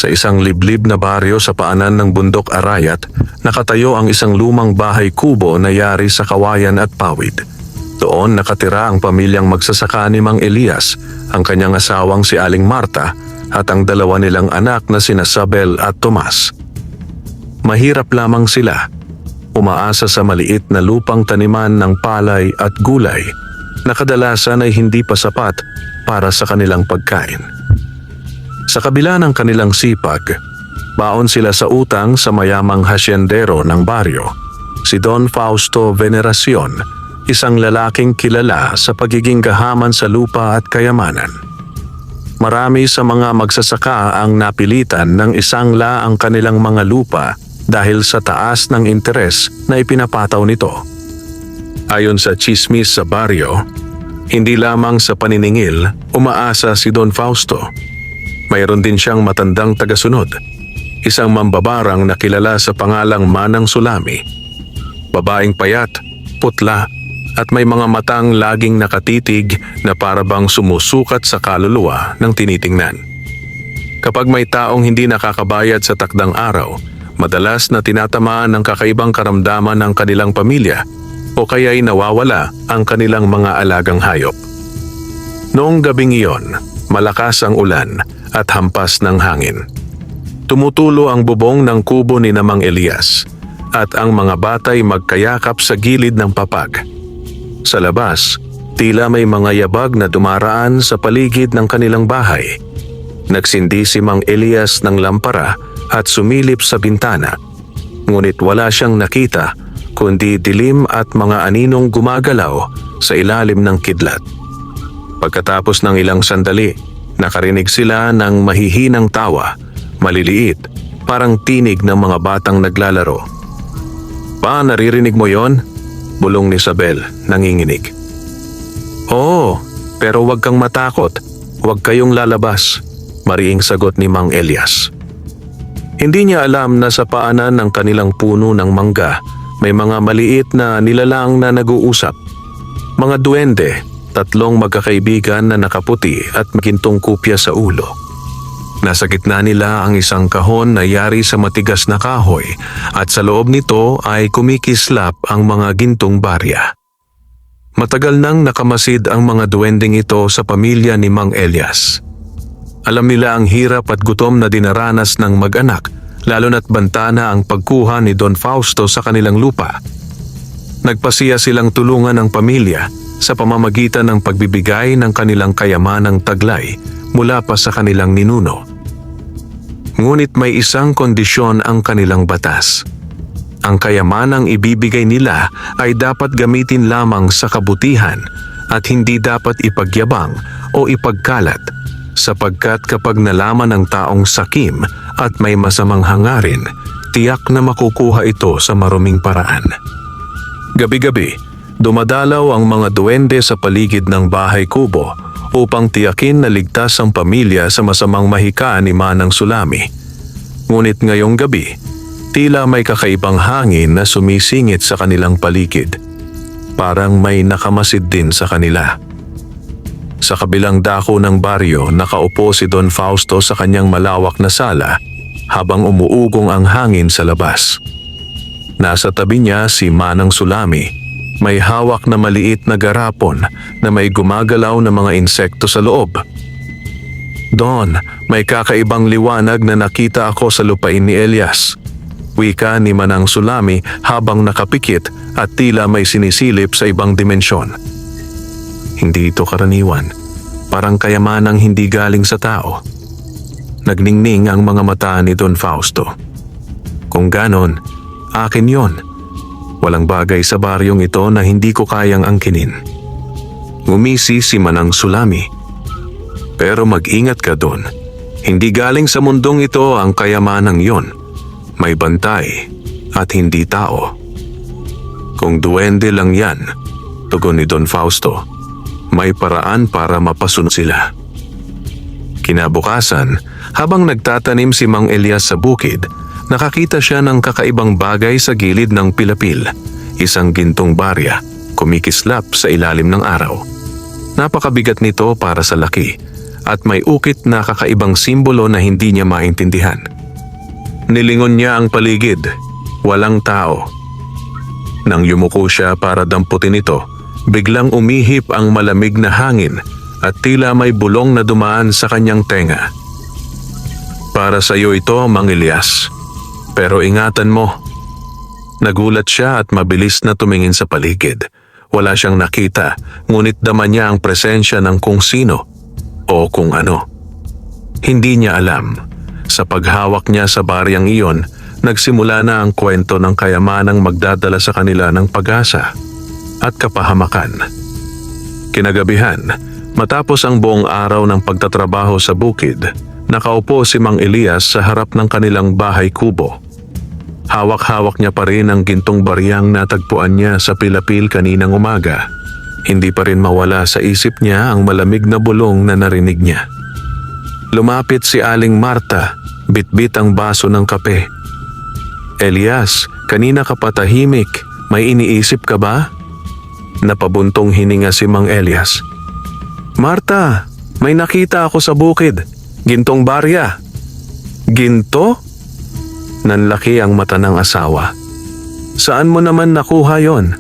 Sa isang liblib na baryo sa paanan ng bundok Arayat, nakatayo ang isang lumang bahay kubo na yari sa kawayan at pawid. Doon nakatira ang pamilyang magsasaka ni Mang Elias, ang kanyang asawang si Aling Marta at ang dalawa nilang anak na sina Sabel at Tomas. Mahirap lamang sila, umaasa sa maliit na lupang taniman ng palay at gulay na kadalasan ay hindi pa sapat para sa kanilang pagkain. Sa kabila ng kanilang sipag, baon sila sa utang sa mayamang hasyendero ng baryo, si Don Fausto Veneracion, isang lalaking kilala sa pagiging gahaman sa lupa at kayamanan. Marami sa mga magsasaka ang napilitan ng isangla ang kanilang mga lupa dahil sa taas ng interes na ipinapataw nito. Ayon sa tsismis sa baryo, hindi lamang sa paniningil umaasa si Don Fausto. Mayroon din siyang matandang tagasunod, isang mambabarang na kilala sa pangalang Manang Sulami. Babaeng payat, putla, at may mga matang laging nakatitig na parabang sumusukat sa kaluluwa ng tinitingnan. Kapag may taong hindi nakakabayad sa takdang araw, madalas na tinatamaan ng kakaibang karamdaman ng kanilang pamilya o kaya'y nawawala ang kanilang mga alagang hayop. Noong gabing iyon, malakas ang ulan at hampas ng hangin. Tumutulo ang bubong ng kubo ni Mang Elias at ang mga batay magkayakap sa gilid ng papag. Sa labas, tila may mga yabag na dumaraan sa paligid ng kanilang bahay. Nagsindi si Mang Elias ng lampara at sumilip sa bintana, ngunit wala siyang nakita kundi dilim at mga aninong gumagalaw sa ilalim ng kidlat. Pagkatapos ng ilang sandali, nakarinig sila ng mahihinang tawa, maliliit, parang tinig ng mga batang naglalaro. "Pa, naririnig mo yon?" bulong ni Sabel, nanginginig. "Oo, pero huwag kang matakot, huwag kayong lalabas," mariing sagot ni Mang Elias. Hindi niya alam na sa paanan ng kanilang puno ng mangga, may mga maliit na nilalang na nag-uusap. Mga duwende, tatlong magkakaibigan na nakaputi at magintong kupya sa ulo. Nasa gitna nila ang isang kahon na yari sa matigas na kahoy at sa loob nito ay kumikislap ang mga gintong barya. Matagal nang nakamasid ang mga duwending ito sa pamilya ni Mang Elias. Alam nila ang hirap at gutom na dinaranas ng mag-anak, lalo na't banta na ang pagkuha ni Don Fausto sa kanilang lupa. Nagpasiya silang tulungan ang pamilya sa pamamagitan ng pagbibigay ng kanilang kayamanang taglay mula pa sa kanilang ninuno. Ngunit may isang kondisyon ang kanilang batas. Ang kayamanang ibibigay nila ay dapat gamitin lamang sa kabutihan at hindi dapat ipagyabang o ipagkalat, sapagkat kapag nalaman ng taong sakim at may masamang hangarin, tiyak na makukuha ito sa maruming paraan. Gabi-gabi, dumadalaw ang mga duwende sa paligid ng bahay kubo upang tiyakin na ligtas ang pamilya sa masamang mahika ni Manang Sulami. Ngunit ngayong gabi, tila may kakaibang hangin na sumisingit sa kanilang paligid. Parang may nakamasid din sa kanila. Sa kabilang dako ng baryo, nakaupo si Don Fausto sa kanyang malawak na sala habang umuugong ang hangin sa labas. Nasa tabi niya si Manang Sulami, may hawak na maliit na garapon na may gumagalaw na mga insekto sa loob. "Don, may kakaibang liwanag na nakita ako sa lupain ni Elias," wika ni Manang Sulami habang nakapikit at tila may sinisilip sa ibang dimensyon. Hindi ito karaniwan, parang kayamanang hindi galing sa tao. Nagningning ang mga mata ni Don Fausto. "Kung ganon, akin yon. Walang bagay sa baryong ito na hindi ko kayang angkinin." Ngumisi si Manang Sulami. "Pero mag-ingat ka, Don. Hindi galing sa mundong ito ang kayamanang yon. May bantay at hindi tao." "Kung duwende lang yan," tugon ni Don Fausto, "may paraan para mapasunod sila." Kinabukasan, habang nagtatanim si Mang Elias sa bukid, nakakita siya ng kakaibang bagay sa gilid ng pilapil, isang gintong barya, kumikislap sa ilalim ng araw. Napakabigat nito para sa laki at may ukit na kakaibang simbolo na hindi niya maintindihan. Nilingon niya ang paligid. Walang tao. Nang yumuko siya para damputin ito, biglang umihip ang malamig na hangin at tila may bulong na dumaan sa kanyang tenga. Para sa iyo ito, Mang Elias. Pero ingatan mo. Nagulat siya at mabilis na tumingin sa paligid. Wala siyang nakita, ngunit dama niya ang presensya ng kung sino o kung ano. Hindi niya alam. Sa paghawak niya sa baryang iyon, nagsimula na ang kwento ng kayamanang magdadala sa kanila ng pag-asa at kapahamakan. Kinagabihan, matapos ang buong araw ng pagtatrabaho sa bukid, nakaupo si Mang Elias sa harap ng kanilang bahay kubo. Hawak-hawak niya pa rin ang gintong baryang natagpuan niya sa pilapil kaninang umaga. Hindi pa rin mawala sa isip niya ang malamig na bulong na narinig niya. Lumapit si Aling Marta, bitbit ang baso ng kape. Elias, kanina ka pa tahimik, may iniisip ka ba? Napabuntong hininga si Mang Elias. Marta, may nakita ako sa bukid. Gintong barya. Ginto? Nanlaki ang mata ng asawa. Saan mo naman nakuha yon?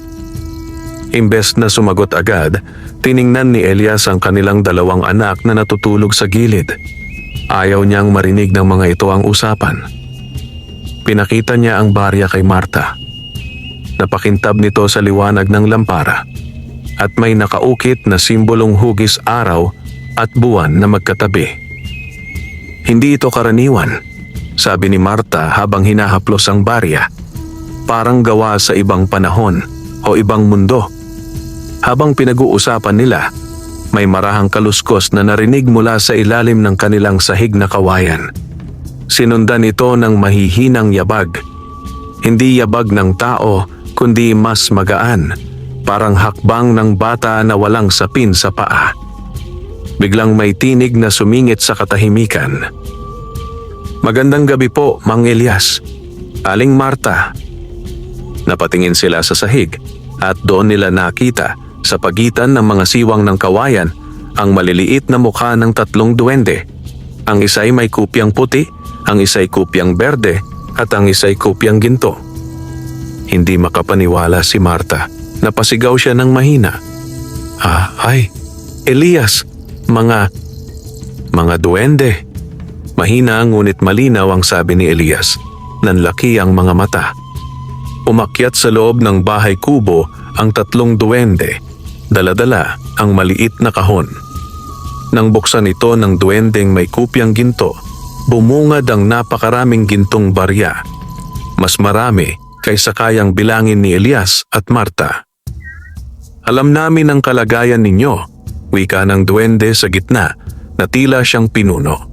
Imbes na sumagot agad, tiningnan ni Elias ang kanilang dalawang anak na natutulog sa gilid. Ayaw niyang marinig ng mga ito ang usapan. Pinakita niya ang barya kay Marta. Napakintab nito sa liwanag ng lampara at may nakaukit na simbolong hugis araw at buwan na magkatabi. Hindi ito karaniwan, sabi ni Marta habang hinahaplos ang barya. Parang gawa sa ibang panahon o ibang mundo. Habang pinag-uusapan nila, may marahang kaluskos na narinig mula sa ilalim ng kanilang sahig na kawayan. Sinundan ito ng mahihinang yabag. Hindi yabag ng tao, kundi mas magaan, parang hakbang ng bata na walang sapin sa paa. Biglang may tinig na sumingit sa katahimikan. Magandang gabi po, Mang Elias. Aling Marta. Napatingin sila sa sahig at doon nila nakita sa pagitan ng mga siwang ng kawayan ang maliliit na mukha ng tatlong duwende. Ang isa'y may kupyang puti, ang isa'y kupyang berde at ang isa'y kupyang ginto. Hindi makapaniwala si Marta. Napasigaw siya ng mahina. Ay, Elias, mga duwende. Mahina ngunit malinaw ang sabi ni Elias. Nanlaki ang mga mata. Umakyat sa loob ng bahay kubo ang tatlong duwende. Dala-dala ang maliit na kahon. Nang buksan ito ng duwendeng may kupyang ginto, bumungad ang napakaraming gintong barya. Mas marami kaysa kayang bilangin ni Elias at Marta. Alam namin ang kalagayan ninyo, wika ng duwende sa gitna na tila siyang pinuno.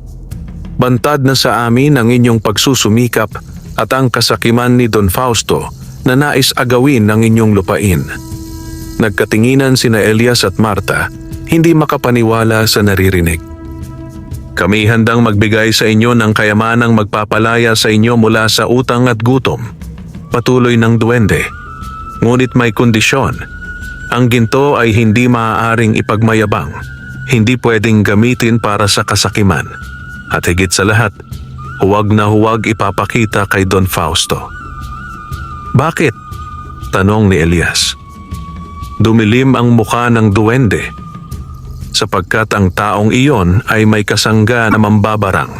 Bantad na sa amin ang inyong pagsusumikap at ang kasakiman ni Don Fausto na nais agawin ng inyong lupain. Nagkatinginan sina Elias at Marta, hindi makapaniwala sa naririnig. Kami handang magbigay sa inyo ng kayamanang magpapalaya sa inyo mula sa utang at gutom. Patuloy ng duwende. Ngunit may kondisyon. Ang ginto ay hindi maaaring ipagmayabang. Hindi pwedeng gamitin para sa kasakiman. At higit sa lahat, huwag na huwag ipapakita kay Don Fausto. Bakit? Tanong ni Elias. Dumilim ang mukha ng duwende, sapagkat ang taong iyon ay may kasangga na mambabarang.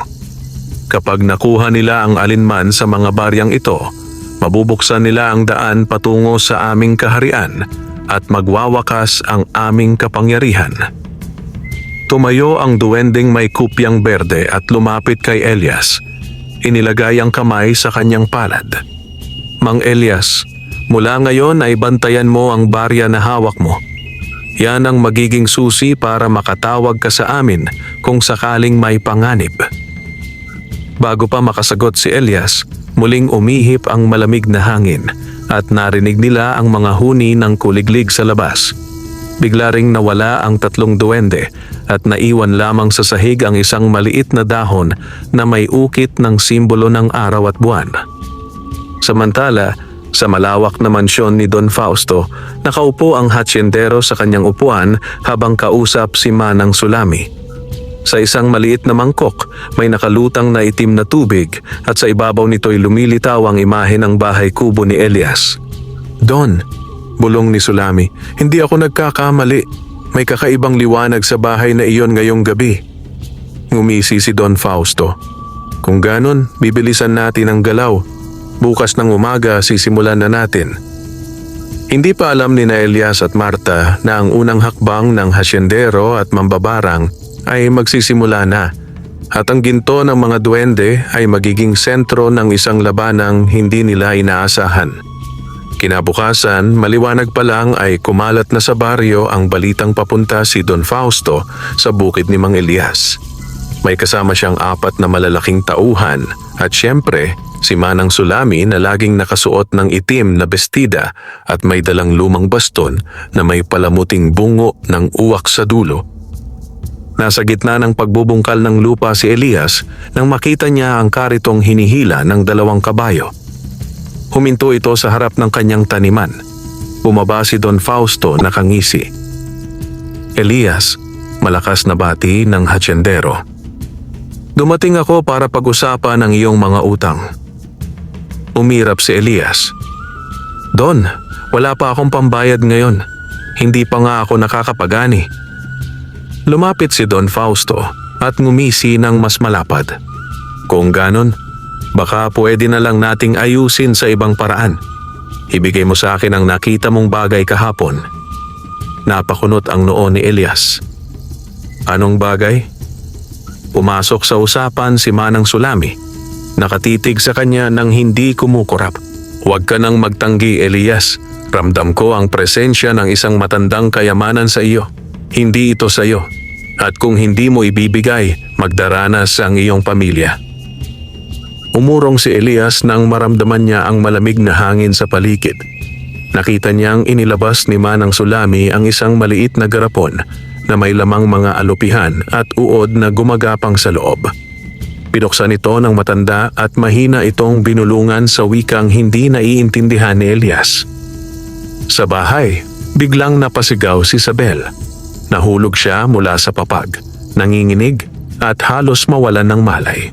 Kapag nakuha nila ang alinman sa mga baryang ito, mabubuksan nila ang daan patungo sa aming kaharian at magwawakas ang aming kapangyarihan. Tumayo ang duwendeng may kupyang berde at lumapit kay Elias. Inilagay ang kamay sa kanyang palad. Mang Elias, mula ngayon ay bantayan mo ang barya na hawak mo. Yan ang magiging susi para makatawag ka sa amin kung sakaling may panganib. Bago pa makasagot si Elias, muling umihip ang malamig na hangin at narinig nila ang mga huni ng kuliglig sa labas. Bigla ring nawala ang tatlong duwende at naiwan lamang sa sahig ang isang maliit na dahon na may ukit ng simbolo ng araw at buwan. Samantala, sa malawak na mansyon ni Don Fausto, nakaupo ang hatsyendero sa kanyang upuan habang kausap si Manang Sulami. Sa isang maliit na mangkok, may nakalutang na itim na tubig at sa ibabaw nito'y lumilitaw ang imahe ng bahay kubo ni Elias. "Don," bulong ni Sulami, "hindi ako nagkakamali. May kakaibang liwanag sa bahay na iyon ngayong gabi." Ngumisi si Don Fausto. "Kung ganon, bibilisan natin ang galaw. Bukas ng umaga sisimulan na natin." Hindi pa alam ni na Elias at Marta na ang unang hakbang ng hasyendero at mambabarang ay magsisimula na at ang ginto ng mga duwende ay magiging sentro ng isang labanang hindi nila inaasahan. Kinabukasan, maliwanag pa lang ay kumalat na sa baryo ang balitang papunta si Don Fausto sa bukid ni Mang Elias. May kasama siyang 4 na malalaking tauhan at siyempre si Manang Sulami na laging nakasuot ng itim na bestida at may dalang lumang baston na may palamuting bungo ng uwak sa dulo. Nasa gitna ng pagbubungkal ng lupa si Elias nang makita niya ang karitong hinihila ng 2 kabayo. Huminto ito sa harap ng kanyang taniman. Bumaba si Don Fausto nakangisi. "Elias," malakas na bati ng hatyendero. "Dumating ako para pag-usapan ang iyong mga utang." Umirap si Elias. "Don, wala pa akong pambayad ngayon. Hindi pa nga ako nakakapagani." Lumapit si Don Fausto at ngumisi ng mas malapad. "Kung ganon, baka pwede na lang nating ayusin sa ibang paraan. Ibigay mo sa akin ang nakita mong bagay kahapon." Napakunot ang noo ni Elias. "Anong bagay?" Pumasok sa usapan si Manang Sulami. Nakatitig sa kanya nang hindi kumukurap. "Huwag ka nang magtanggi, Elias. Ramdam ko ang presensya ng isang matandang kayamanan sa iyo. Hindi ito sa iyo. At kung hindi mo ibibigay, magdaranas ang iyong pamilya." Umurong si Elias nang maramdaman niya ang malamig na hangin sa paligid. Nakita niyang inilabas ni Manang Sulami ang isang maliit na garapon na may lamang mga alupihan at uod na gumagapang sa loob. Pinuksan ito ng matanda at mahina itong binulungan sa wikang hindi naiintindihan ni Elias. Sa bahay, biglang napasigaw si Isabel. Nahulog siya mula sa papag, nanginginig at halos mawalan ng malay.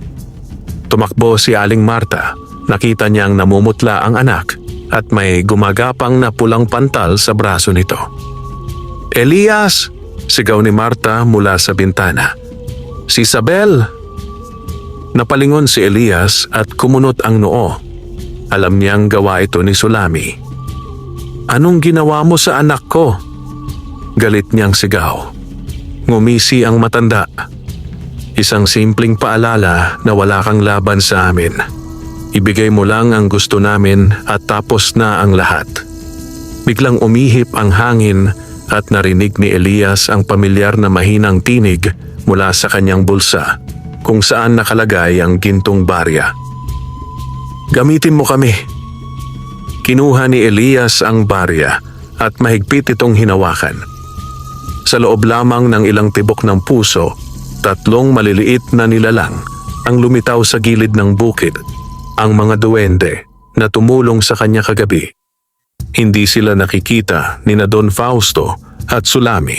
Tumakbo si Aling Marta. Nakita niyang namumutla ang anak at may gumagapang na pulang pantal sa braso nito. "Elias!" sigaw ni Marta mula sa bintana. "Si Isabel!" Napalingon si Elias at kumunot ang noo. Alam niyang gawa ito ni Sulami. "Anong ginawa mo sa anak ko?" Galit niyang sigaw. Ngumisi ang matanda. "Isang simpleng paalala na wala kang laban sa amin. Ibigay mo lang ang gusto namin at tapos na ang lahat." Biglang umihip ang hangin at narinig ni Elias ang pamilyar na mahinang tinig mula sa kanyang bulsa kung saan nakalagay ang gintong barya. "Gamitin mo kami." Kinuha ni Elias ang barya at mahigpit itong hinawakan. Sa loob lamang ng ilang tibok ng puso, 3 maliliit na nilalang ang lumitaw sa gilid ng bukid, ang mga duwende na tumulong sa kanya kagabi. Hindi sila nakikita ni na Don Fausto at Sulami,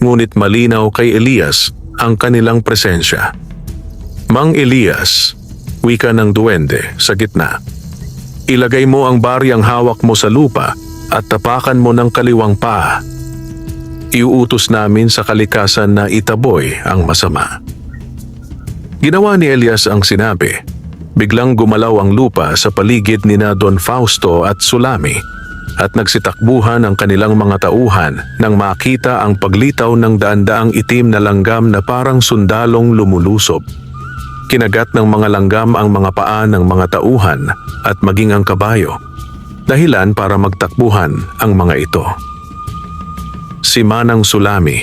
ngunit malinaw kay Elias ang kanilang presensya. "Mang Elias," wika ng duwende sa gitna, "ilagay mo ang baryang hawak mo sa lupa at tapakan mo ng kaliwang paa. Iuutos namin sa kalikasan na itaboy ang masama." Ginawa ni Elias ang sinabi. Biglang gumalaw ang lupa sa paligid ni na Don Fausto at Sulami at nagsitakbuhan ang kanilang mga tauhan nang makita ang paglitaw ng daan-daang itim na langgam na parang sundalong lumulusob. Kinagat ng mga langgam ang mga paa ng mga tauhan at maging ang kabayo, dahilan para magtakbuhan ang mga ito. Si Manang Sulami,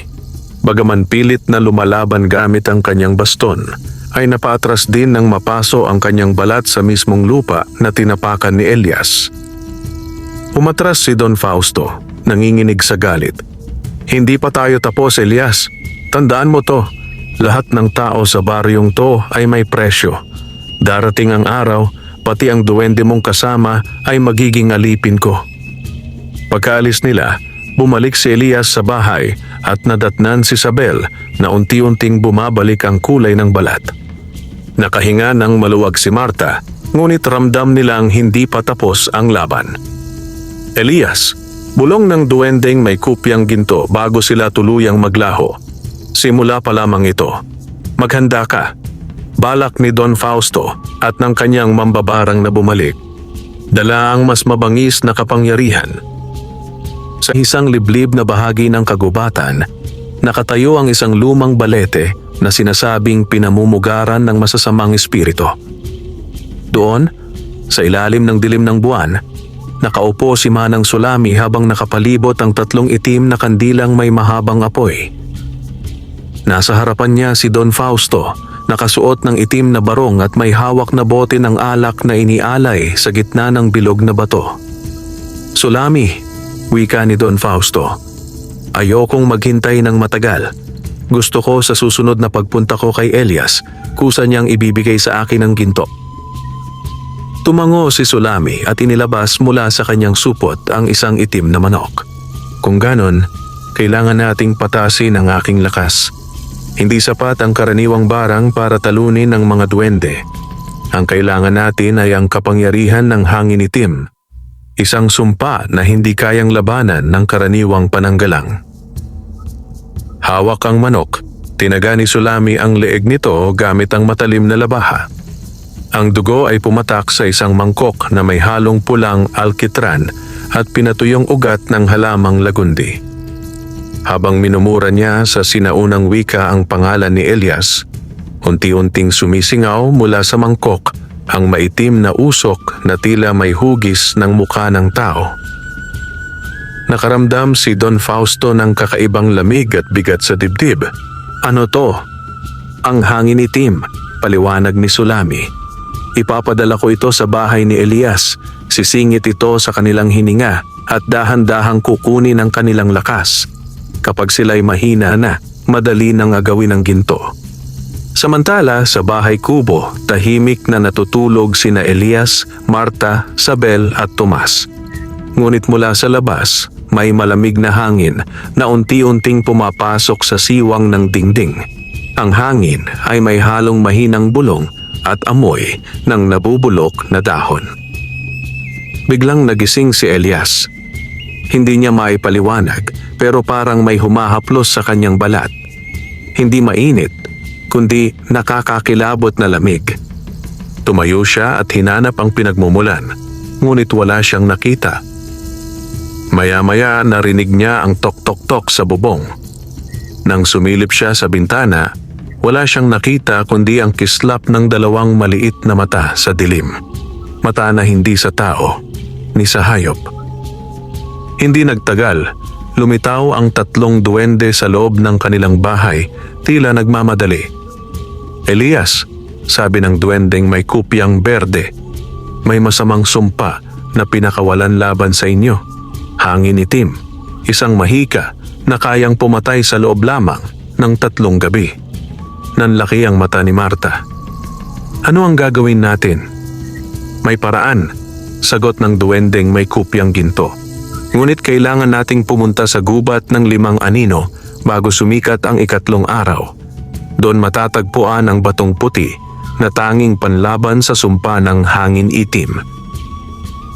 bagaman pilit na lumalaban gamit ang kanyang baston, ay napaatras din nang mapaso ang kanyang balat sa mismong lupa na tinapakan ni Elias. Umatras si Don Fausto, nanginginig sa galit. "Hindi pa tayo tapos, Elias. Tandaan mo to, lahat ng tao sa baryong to ay may presyo. Darating ang araw, pati ang duwende mong kasama ay magiging alipin ko." Pagkaalis nila, bumalik si Elias sa bahay at nadatnan si Isabel na unti-unting bumabalik ang kulay ng balat. Nakahinga ng maluwag si Marta, ngunit ramdam nilang hindi pa tapos ang laban. Elias, bulong ng duwendeng may kupyang ginto bago sila tuluyang maglaho. Simula pa lamang ito. Maghanda ka. Balak ni Don Fausto at ng kanyang mambabarang na bumalik. Dala ang mas mabangis na kapangyarihan. Sa isang liblib na bahagi ng kagubatan, nakatayo ang isang lumang balete na sinasabing pinamumugaran ng masasamang espiritu. Doon, sa ilalim ng dilim ng buwan, nakaupo si Manang Sulami habang nakapalibot ang 3 itim na kandilang may mahabang apoy. Nasa harapan niya si Don Fausto, nakasuot ng itim na barong at may hawak na bote ng alak na inialay sa gitna ng bilog na bato. "Sulami," wika ni Don Fausto, "ayokong maghintay ng matagal. Gusto ko sa susunod na pagpunta ko kay Elias, kusa niyang ibibigay sa akin ang ginto." Tumango si Sulami at inilabas mula sa kanyang supot ang isang itim na manok. "Kung ganon, kailangan nating patasin ang aking lakas. Hindi sapat ang karaniwang barang para talunin ng mga duwende. Ang kailangan natin ay ang kapangyarihan ng hangin itim. Isang sumpa na hindi kayang labanan ng karaniwang pananggalang." Hawak ang manok, tinaga ni Sulami ang leeg nito gamit ang matalim na labaha. Ang dugo ay pumatak sa isang mangkok na may halong pulang alkitran at pinatuyong ugat ng halamang lagundi. Habang minumura niya sa sinaunang wika ang pangalan ni Elias, unti-unting sumisingaw mula sa mangkok ang maitim na usok na tila may hugis ng mukha ng tao. Nakaramdam si Don Fausto ng kakaibang lamig at bigat sa dibdib. "Ano to?" "Ang hangin itim," paliwanag ni Sulami. "Ipapadala ko ito sa bahay ni Elias. Sisingit ito sa kanilang hininga at dahan-dahang kukunin ang kanilang lakas. Kapag sila'y mahina na, madali nang agawin ang ginto." Samantala, sa bahay kubo, tahimik na natutulog sina Elias, Marta, Isabel at Tomas. Ngunit mula sa labas, may malamig na hangin na unti-unting pumapasok sa siwang ng dingding. Ang hangin ay may halong mahinang bulong at amoy ng nabubulok na dahon. Biglang nagising si Elias. Hindi niya maipaliwanag pero parang may humahaplos sa kanyang balat. Hindi mainit, kundi nakakakilabot na lamig. Tumayo siya at hinanap ang pinagmumulan, ngunit wala siyang nakita. Maya-maya narinig niya ang tok-tok-tok sa bubong. Nang sumilip siya sa bintana, wala siyang nakita kundi ang kislap ng 2 maliit na mata sa dilim. Mata na hindi sa tao, ni sa hayop. Hindi nagtagal, lumitaw ang 3 duwende sa loob ng kanilang bahay, tila nagmamadali. "Elias," sabi ng duwendeng may kupyang berde, "may masamang sumpa na pinakawalan laban sa inyo. Hangin itim, isang mahika na kayang pumatay sa loob lamang ng 3 gabi." Nanlaki ang mata ni Marta. "Ano ang gagawin natin?" "May paraan," sagot ng duwendeng may kupyang ginto. "Ngunit kailangan nating pumunta sa gubat ng 5 anino bago sumikat ang 2 araw. Doon matatagpuan ang batong puti na tanging panlaban sa sumpa ng hangin itim."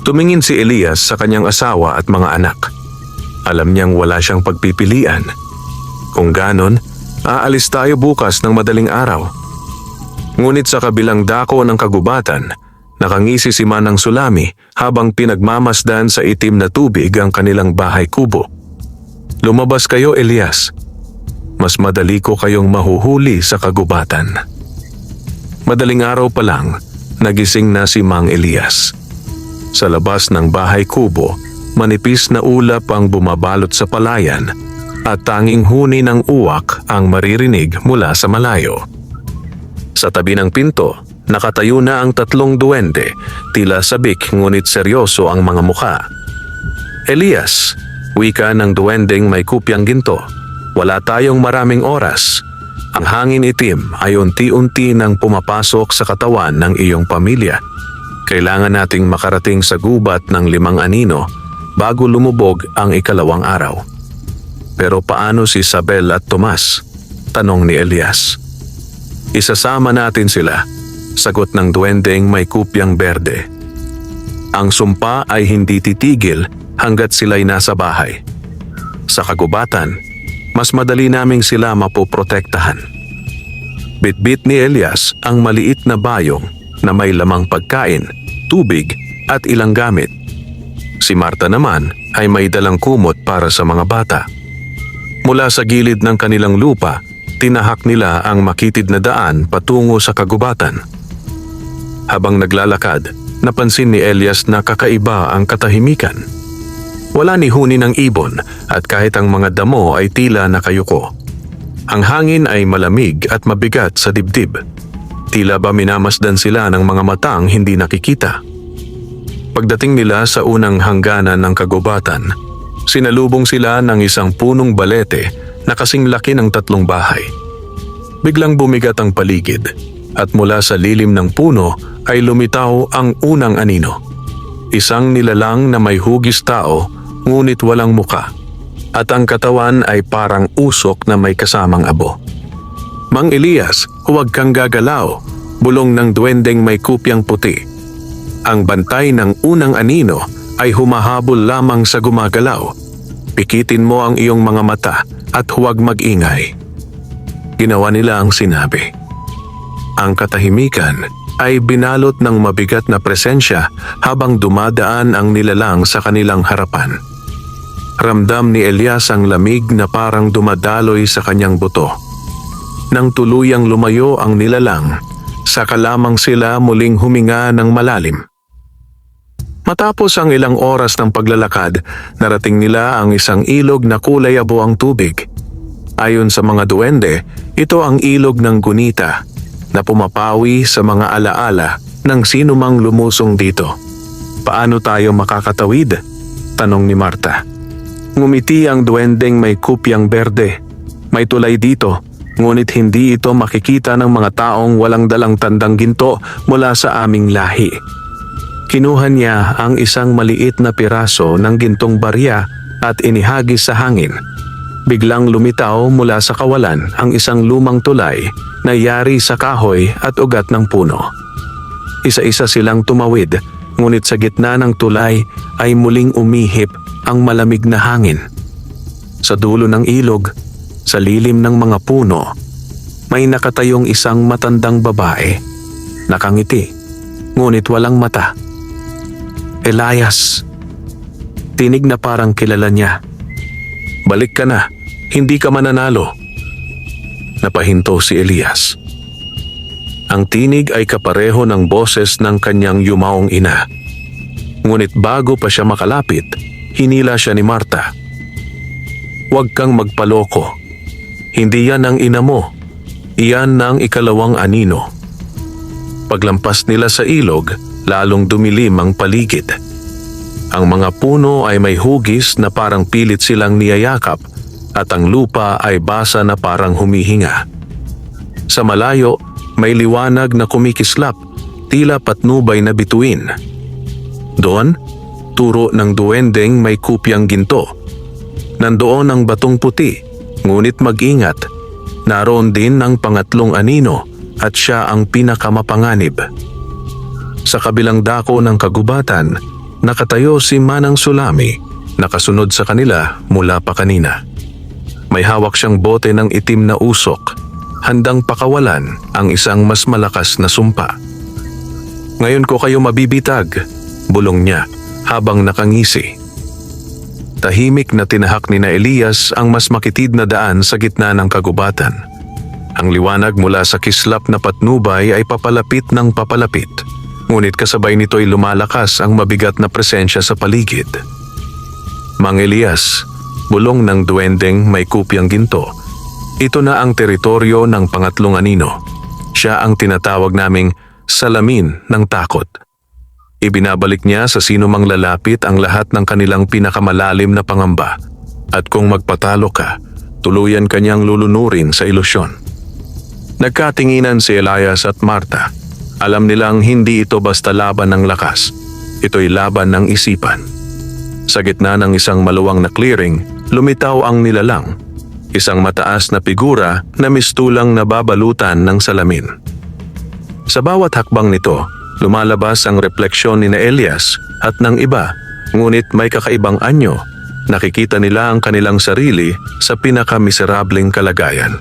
Tumingin si Elias sa kanyang asawa at mga anak. Alam niyang wala siyang pagpipilian. Kung ganon, aalis tayo bukas ng madaling araw. Ngunit sa kabilang dako ng kagubatan, nakangisi si Manang Sulami habang pinagmamasdan sa itim na tubig ang kanilang bahay kubo. "Lumabas kayo, Elias. Mas madali ko kayong mahuhuli sa kagubatan." Madaling araw pa lang, nagising na si Mang Elias. Sa labas ng bahay kubo, manipis na ulap ang bumabalot sa palayan at tanging huni ng uwak ang maririnig mula sa malayo. Sa tabi ng pinto, nakatayo na ang 3 duwende, tila sabik ngunit seryoso ang mga mukha. "Elias," wika ng duwendeng may kupyang ginto, "wala tayong maraming oras. Ang hangin itim ay unti-unti nang pumapasok sa katawan ng iyong pamilya. Kailangan nating makarating sa gubat ng 5 anino bago lumubog ang 2 araw." Pero paano si Isabel at Tomas? Tanong ni Elias. Isasama natin sila, sagot ng duwendeng may kupyang berde. Ang sumpa ay hindi titigil hanggat sila'y nasa bahay. Sa kagubatan, mas madali naming sila mapoprotektahan. Bitbit ni Elias ang maliit na bayong na may lamang pagkain, tubig at ilang gamit. Si Marta naman ay may dalang kumot para sa mga bata. Mula sa gilid ng kanilang lupa, tinahak nila ang makitid na daan patungo sa kagubatan. Habang naglalakad, napansin ni Elias na kakaiba ang katahimikan. Wala ni huni ng ibon at kahit ang mga damo ay tila nakayuko. Ang hangin ay malamig at mabigat sa dibdib. Tila ba minamasdan sila ng mga matang hindi nakikita. Pagdating nila sa unang hangganan ng kagubatan, sinalubong sila ng isang punong balete na kasing laki ng 3 bahay. Biglang bumigat ang paligid at mula sa lilim ng puno ay lumitaw ang unang anino. Isang nilalang na may hugis tao ngunit walang muka at ang katawan ay parang usok na may kasamang abo. Mang Elias, huwag kang gagalaw, bulong ng duwendeng may kupyang puti. Ang bantay ng unang anino ay humahabol lamang sa gumagalaw. Pikitin mo ang iyong mga mata at huwag mag-ingay. Ginawa nila ang sinabi. Ang katahimikan ay binalot ng mabigat na presensya habang dumadaan ang nilalang sa kanilang harapan. Ramdam ni Elias ang lamig na parang dumadaloy sa kanyang buto. Nang tuluyang lumayo ang nilalang, saka lamang sila muling huminga ng malalim. Matapos ang ilang oras ng paglalakad, narating nila ang isang ilog na kulay abo ang tubig. Ayon sa mga duwende, ito ang ilog ng gunita na pumapawi sa mga alaala ng sinumang lumusong dito. Paano tayo makakatawid? Tanong ni Marta. Ngumiti ang duwendeng may kupyang berde. May tulay dito, ngunit hindi ito makikita ng mga taong walang dalang tandang ginto mula sa aming lahi. Kinuha niya ang isang maliit na piraso ng gintong barya at inihagis sa hangin. Biglang lumitaw mula sa kawalan ang isang lumang tulay na yari sa kahoy at ugat ng puno. Isa-isa silang tumawid, ngunit sa gitna ng tulay ay muling umihip ang malamig na hangin. Sa dulo ng ilog, sa lilim ng mga puno, may nakatayong isang matandang babae. Nakangiti, ngunit walang mata. Elias. Tinig na parang kilala niya. Balik ka na, hindi ka mananalo. Napahinto si Elias. Ang tinig ay kapareho ng boses ng kanyang yumaong ina. Ngunit bago pa siya makalapit, hinila siya ni Marta. Huwag kang magpaloko. Hindi yan ang ina mo. Iyan ng ikalawang anino. Paglampas nila sa ilog, lalong dumilim ang paligid. Ang mga puno ay may hugis na parang pilit silang niyayakap at ang lupa ay basa na parang humihinga. Sa malayo, may liwanag na kumikislap, tila patnubay na bituin. Doon, turo ng duwendeng may kupyang ginto. Nandoon ang batong puti, ngunit mag-ingat. Naroon din ang pangatlong anino at siya ang pinakamapanganib. Sa kabilang dako ng kagubatan, nakatayo si Manang Sulami, nakasunod sa kanila mula pa kanina. May hawak siyang bote ng itim na usok, handang pakawalan ang isang mas malakas na sumpa. Ngayon ko kayo mabibitag, bulong niya habang nakangisi. Tahimik na tinahak ni na Elias ang mas makitid na daan sa gitna ng kagubatan. Ang liwanag mula sa kislap na patnubay ay papalapit ng papalapit. Ngunit kasabay nito'y lumalakas ang mabigat na presensya sa paligid. Mang Elias, bulong ng duwendeng may kupyang ginto. Ito na ang teritoryo ng pangatlong anino. Siya ang tinatawag naming salamin ng takot. Ibinabalik niya sa sinumang lalapit ang lahat ng kanilang pinakamalalim na pangamba. At kung magpatalo ka, tuluyan kanyang lulunurin sa ilusyon. Nagkatinginan si Elias at Marta. Alam nilang hindi ito basta laban ng lakas. Ito'y laban ng isipan. Sa gitna ng isang maluwang na clearing, lumitaw ang nilalang, isang mataas na figura na mistulang nababalutan ng salamin. Sa bawat hakbang nito, lumalabas ang refleksyon ni Elias at ng iba, ngunit may kakaibang anyo. Nakikita nila ang kanilang sarili sa pinakamiserableng kalagayan.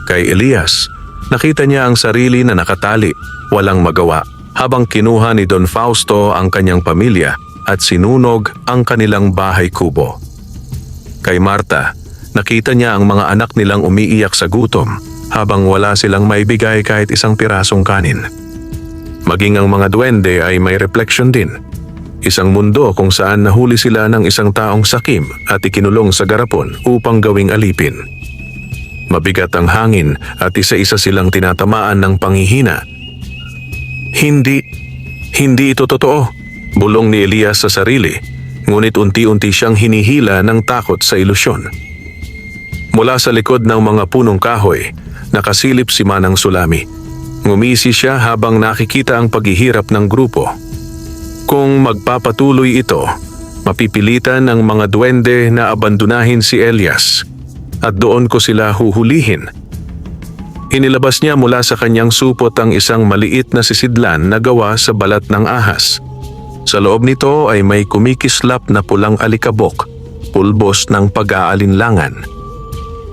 Kay Elias, nakita niya ang sarili na nakatali, walang magawa, habang kinuha ni Don Fausto ang kanyang pamilya at sinunog ang kanilang bahay kubo. Kay Marta, nakita niya ang mga anak nilang umiiyak sa gutom habang wala silang maibigay kahit isang pirasong kanin. Maging ang mga duwende ay may refleksyon din. Isang mundo kung saan nahuli sila ng isang taong sakim at ikinulong sa garapon upang gawing alipin. Mabigat ang hangin at isa-isa silang tinatamaan ng panghihina. Hindi ito totoo, bulong ni Elias sa sarili, ngunit unti-unti siyang hinihila ng takot sa ilusyon. Mula sa likod ng mga punong kahoy, nakasilip si Manang Sulami. Ngumisi siya habang nakikita ang paghihirap ng grupo. Kung magpapatuloy ito, mapipilitan ang mga duwende na abandonahin si Elias at doon ko sila huhulihin. Inilabas niya mula sa kanyang supot ang isang maliit na sisidlan na gawa sa balat ng ahas. Sa loob nito ay may kumikislap na pulang alikabok, pulbos ng pag-aalinlangan.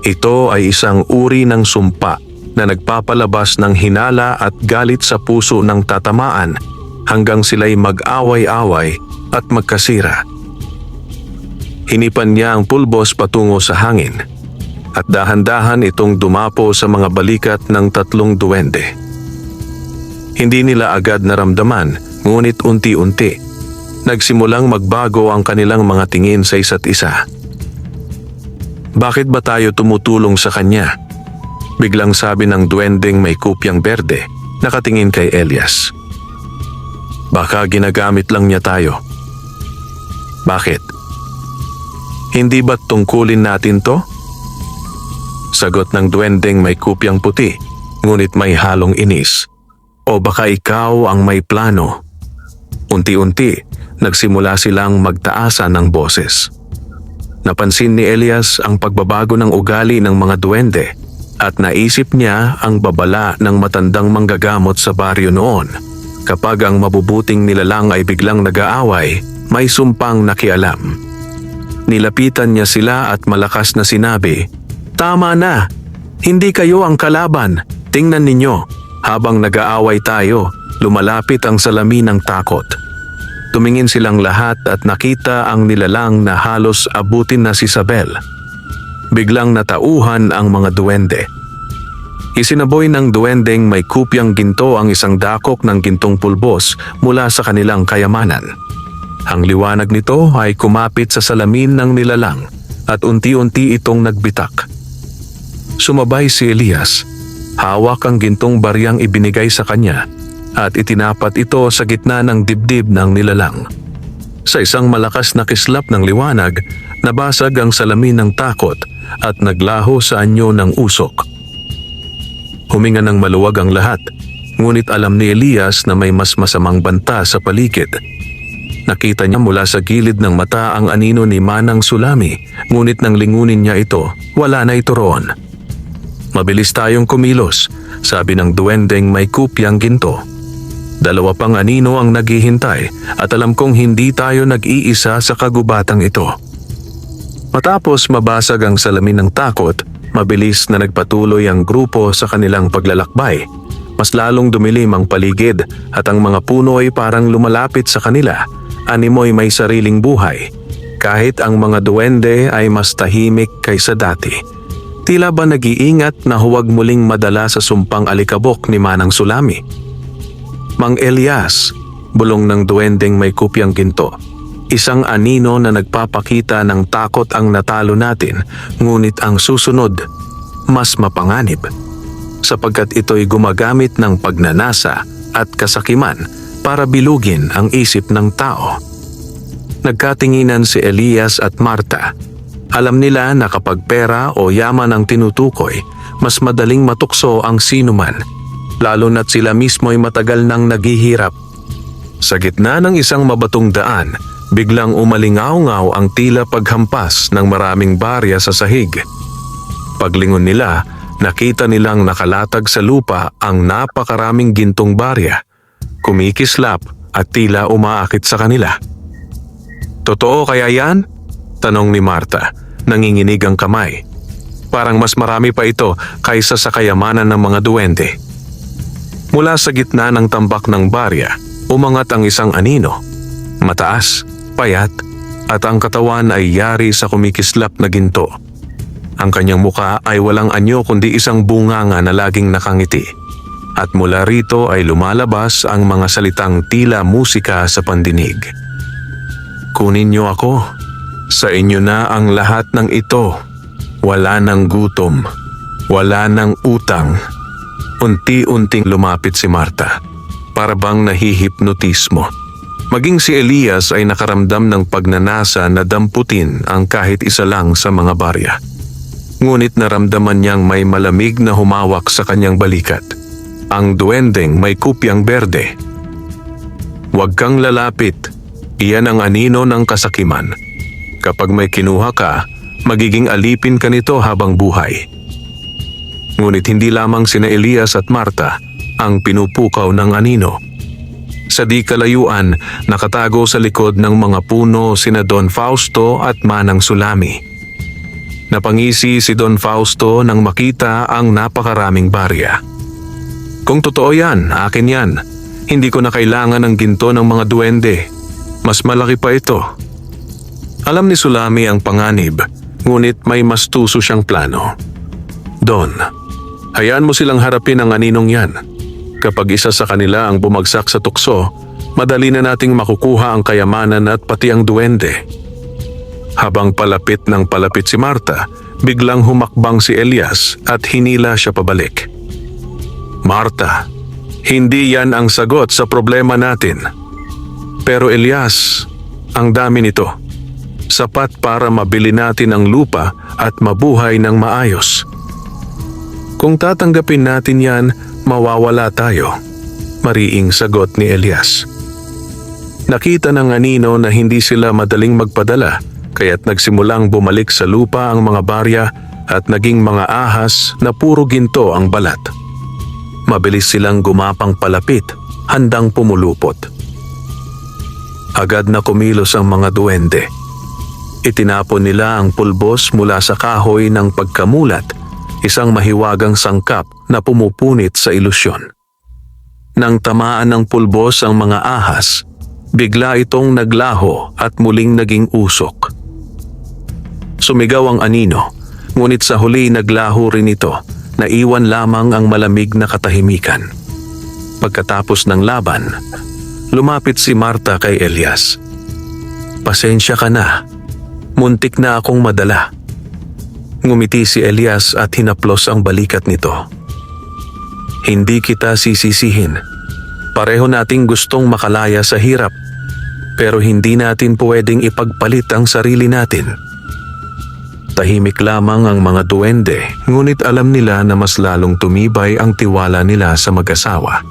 Ito ay isang uri ng sumpa na nagpapalabas ng hinala at galit sa puso ng tatamaan hanggang sila'y mag-away-away at magkasira. Hinipan niya ang pulbos patungo sa hangin at dahan-dahan itong dumapo sa mga balikat ng 3 duwende. Hindi nila agad naramdaman, ngunit unti-unti, nagsimulang magbago ang kanilang mga tingin sa isa't isa. Bakit ba tayo tumutulong sa kanya? Biglang sabi ng duwendeng may kupyang berde, nakatingin kay Elias. Baka ginagamit lang niya tayo. Bakit? Hindi ba't tungkulin natin to? Sagot ng duwendeng may kupyang puti, ngunit may halong inis. O baka ikaw ang may plano? Unti-unti, nagsimula silang magtaasan ng boses. Napansin ni Elias ang pagbabago ng ugali ng mga duwende at naisip niya ang babala ng matandang manggagamot sa baryo noon. Kapag ang mabubuting nilalang ay biglang nag-aaway, may sumpang nakialam. Nilapitan niya sila at malakas na sinabi, "Tama na! Hindi kayo ang kalaban! Tingnan ninyo, habang nag-aaway tayo, lumalapit ang salamin ng takot." Tumingin silang lahat at nakita ang nilalang na halos abutin na si Isabel. Biglang natauhan ang mga duwende. Isinaboy ng duwendeng may kupyang ginto ang isang dakok ng gintong pulbos mula sa kanilang kayamanan. Ang liwanag nito ay kumapit sa salamin ng nilalang at unti-unti itong nagbitak. Sumabay si Elias. Hawak ang gintong baryang ibinigay sa kanya at itinapat ito sa gitna ng dibdib ng nilalang. Sa isang malakas na kislap ng liwanag, nabasag ang salamin ng takot at naglaho sa anyo ng usok. Huminga ng maluwag ang lahat, ngunit alam ni Elias na may mas masamang banta sa paligid. Nakita niya mula sa gilid ng mata ang anino ni Manang Sulami, ngunit nang lingunin niya ito, wala na ito roon. "Mabilis tayong kumilos," sabi ng duwendeng may kupyang ginto. "2 pang anino ang naghihintay at alam kong hindi tayo nag-iisa sa kagubatang ito." Matapos mabasag ang salamin ng takot, mabilis na nagpatuloy ang grupo sa kanilang paglalakbay. Mas lalong dumilim ang paligid at ang mga puno ay parang lumalapit sa kanila. Animoy may sariling buhay. Kahit ang mga duwende ay mas tahimik kaysa dati. Tila ba nag-iingat na huwag muling madala sa sumpang alikabok ni Manang Sulami. "Mang Elias," bulong ng duwendeng may kupyang ginto. "Isang anino na nagpapakita ng takot ang natalo natin, ngunit ang susunod, mas mapanganib. Sapagkat ito'y gumagamit ng pagnanasa at kasakiman para bilugin ang isip ng tao." Nagkatinginan si Elias at Marta. Alam nila na kapag pera o yaman ang tinutukoy, mas madaling matukso ang sinuman, lalo na't sila mismo'y matagal nang naghihirap. Sa gitna ng isang mabatong daan, biglang umalingaw-ngaw ang tila paghampas ng maraming barya sa sahig. Paglingon nila, nakita nilang nakalatag sa lupa ang napakaraming gintong barya, kumikislap at tila umaakit sa kanila. "Totoo kaya yan?" tanong ni Marta, nanginginig ang kamay. Parang mas marami pa ito kaysa sa kayamanan ng mga duwende. Mula sa gitna ng tambak ng barya, umangat ang isang anino. Mataas, payat, at ang katawan ay yari sa kumikislap na ginto. Ang kanyang muka ay walang anyo kundi isang bunganga na laging nakangiti. At mula rito ay lumalabas ang mga salitang tila musika sa pandinig. "Kunin niyo ako. Sa inyo na ang lahat ng ito. Wala ng gutom. Wala ng utang." Unti-unting lumapit si Marta, para bang nahihipnotismo. Maging si Elias ay nakaramdam ng pagnanasa na damputin ang kahit isa lang sa mga barya. Ngunit naramdaman niyang may malamig na humawak sa kanyang balikat. Ang duwendeng may kupyang berde. "Huwag kang lalapit. Iyan ang anino ng kasakiman. Kapag may kinuha ka, magiging alipin ka nito habang buhay." Ngunit hindi lamang sina Elias at Marta ang pinupukaw ng anino. Sa di kalayuan, nakatago sa likod ng mga puno sina Don Fausto at Manang Sulami. Napangisi si Don Fausto nang makita ang napakaraming barya. "Kung totoo yan, akin yan. Hindi ko na kailangan ng ginto ng mga duwende. Mas malaki pa ito." Alam ni Sulami ang panganib, ngunit may mas tuso siyang plano. "Don, hayaan mo silang harapin ang aninong yan. Kapag isa sa kanila ang bumagsak sa tukso, madali na nating makukuha ang kayamanan at pati ang duwende." Habang palapit ng palapit si Marta, biglang humakbang si Elias at hinila siya pabalik. "Marta, hindi yan ang sagot sa problema natin." "Pero Elias, ang dami nito. Sapat para mabili natin ang lupa at mabuhay ng maayos. Kung tatanggapin natin yan, mawawala tayo." Mariing sagot ni Elias. Nakita ng anino na hindi sila madaling magpadala, kaya't nagsimulang bumalik sa lupa ang mga barya at naging mga ahas na puro ginto ang balat. Mabilis silang gumapang palapit, handang pumulupot. Agad na kumilos ang mga duwende. Itinapon nila ang pulbos mula sa kahoy ng pagkamulat, isang mahiwagang sangkap na pumupunit sa ilusyon. Nang tamaan ng pulbos ang mga ahas, bigla itong naglaho at muling naging usok. Sumigaw ang anino, ngunit sa huli naglaho rin ito, naiwan lamang ang malamig na katahimikan. Pagkatapos ng laban, lumapit si Marta kay Elias. "Pasensya ka na, muntik na akong madala." Ngumiti si Elias at hinaplos ang balikat nito. "Hindi kita sisisihin. Pareho nating gustong makalaya sa hirap, pero hindi natin pwedeng ipagpalit ang sarili natin." Tahimik lamang ang mga duwende, ngunit alam nila na mas lalong tumibay ang tiwala nila sa mag-asawa.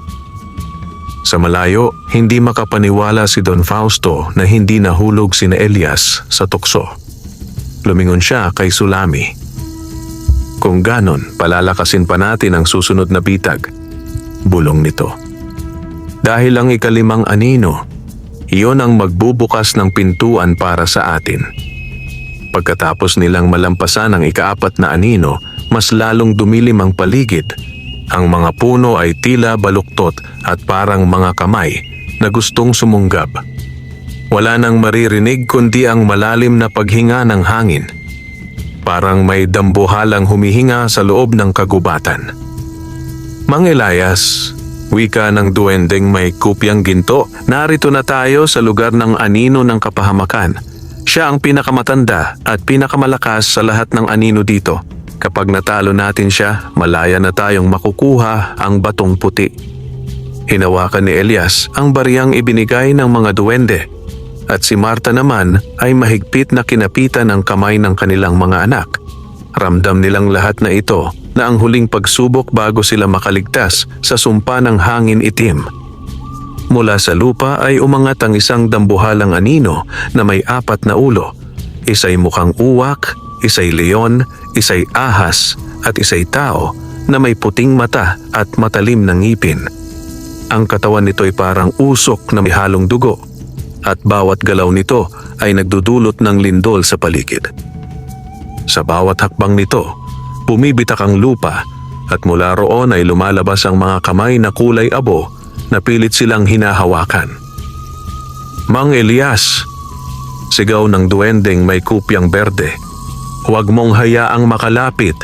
Sa malayo, hindi makapaniwala si Don Fausto na hindi nahulog sina Elias sa tukso. Lumingon siya kay Sulami. "Kung ganon, palalakasin pa natin ang susunod na bitag," bulong nito. "Dahil ang ikalimang anino, iyon ang magbubukas ng pintuan para sa atin." Pagkatapos nilang malampasan ang ikaapat na anino, mas lalong dumilim ang paligid. Ang mga puno ay tila baluktot at parang mga kamay na gustong sumunggab. Wala nang maririnig kundi ang malalim na paghinga ng hangin. Parang may dambuhalang humihinga sa loob ng kagubatan. "Mang Elias," wika ng duwendeng may kupyang ginto, "narito na tayo sa lugar ng anino ng kapahamakan. Siya ang pinakamatanda at pinakamalakas sa lahat ng anino dito. Kapag natalo natin siya, malaya na tayong makukuha ang batong puti." Hinawakan ni Elias ang bariyang ibinigay ng mga duwende, at si Marta naman ay mahigpit na kinapitan ang kamay ng kanilang mga anak. Ramdam nilang lahat na ito na ang huling pagsubok bago sila makaligtas sa sumpa ng hangin itim. Mula sa lupa ay umangat ang isang dambuhalang anino na may 4 na ulo. Isa'y mukhang uwak, isa'y leon, isa'y ahas, at isa'y tao na may puting mata at matalim na ngipin. Ang katawan nito ay parang usok na may halong dugo, at bawat galaw nito ay nagdudulot ng lindol sa paligid. Sa bawat hakbang nito, bumibitak ang lupa at mula roon ay lumalabas ang mga kamay na kulay abo na pilit silang hinahawakan. "Mang Elias," sigaw ng duwendeng may kupyang berde, "huwag mong hayaang makalapit.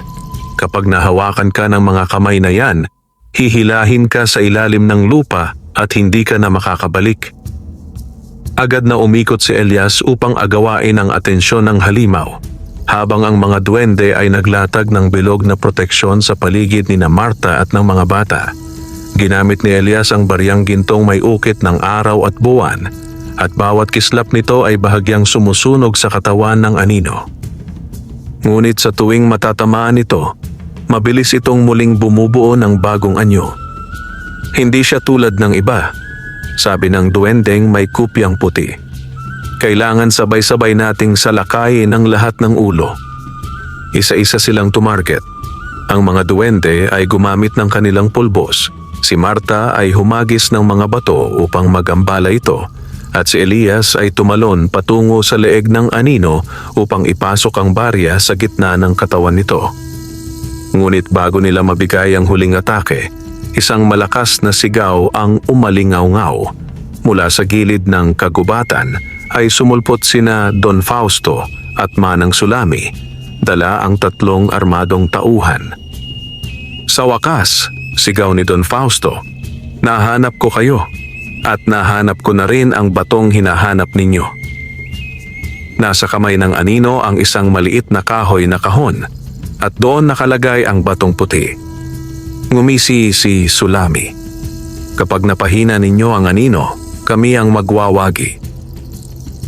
Kapag nahawakan ka ng mga kamay na yan, hihilahin ka sa ilalim ng lupa at hindi ka na makakabalik." Agad na umikot si Elias upang agawain ang atensyon ng halimaw, habang ang mga duwende ay naglatag ng bilog na proteksyon sa paligid ni na Marta at ng mga bata. Ginamit ni Elias ang baryang gintong may ukit ng araw at buwan, at bawat kislap nito ay bahagyang sumusunog sa katawan ng anino. Ngunit sa tuwing matatamaan nito, mabilis itong muling bumubuo ng bagong anyo. "Hindi siya tulad ng iba," sabi ng duwendeng may kupyang puti. "Kailangan sabay-sabay nating salakayin ang lahat ng ulo." Isa-isa silang tumarget. Ang mga duwende ay gumamit ng kanilang pulbos. Si Marta ay humagis ng mga bato upang magambala ito, at si Elias ay tumalon patungo sa leeg ng anino upang ipasok ang barya sa gitna ng katawan nito. Ngunit bago nila mabigay ang huling atake, isang malakas na sigaw ang umalingaw-ngaw. Mula sa gilid ng kagubatan ay sumulpot sina Don Fausto at Manang Sulami, dala ang 3 armadong tauhan. "Sa wakas," sigaw ni Don Fausto, "nahanap ko kayo at nahanap ko na rin ang batong hinahanap ninyo." Nasa kamay ng anino ang isang maliit na kahoy na kahon at doon nakalagay ang batong puti. Ngumisi si Sulami. "Kapag napahina ninyo ang anino, kami ang magwawagi."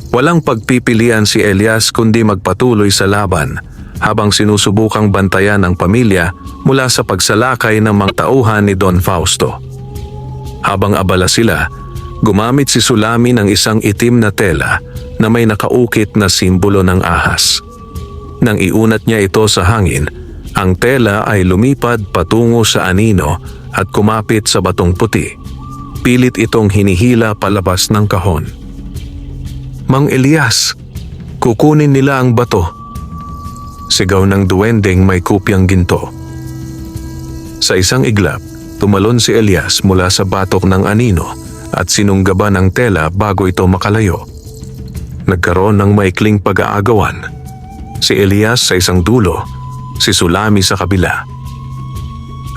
Walang pagpipilian si Elias kundi magpatuloy sa laban habang sinusubukang bantayan ang pamilya mula sa pagsalakay ng mga tauhan ni Don Fausto. Habang abala sila, gumamit si Sulami ng isang itim na tela na may nakaukit na simbolo ng ahas. Nang iunat niya ito sa hangin, ang tela ay lumipad patungo sa anino at kumapit sa batong puti. Pilit itong hinihila palabas ng kahon. "Mang Elias, kukunin nila ang bato," sigaw ng duwendeng may kupyang ginto. Sa isang iglap, tumalon si Elias mula sa batok ng anino at sinunggaban ang tela bago ito makalayo. Nagkaroon ng maikling pag-aagawan. Si Elias sa isang dulo, si Sulami sa kabila.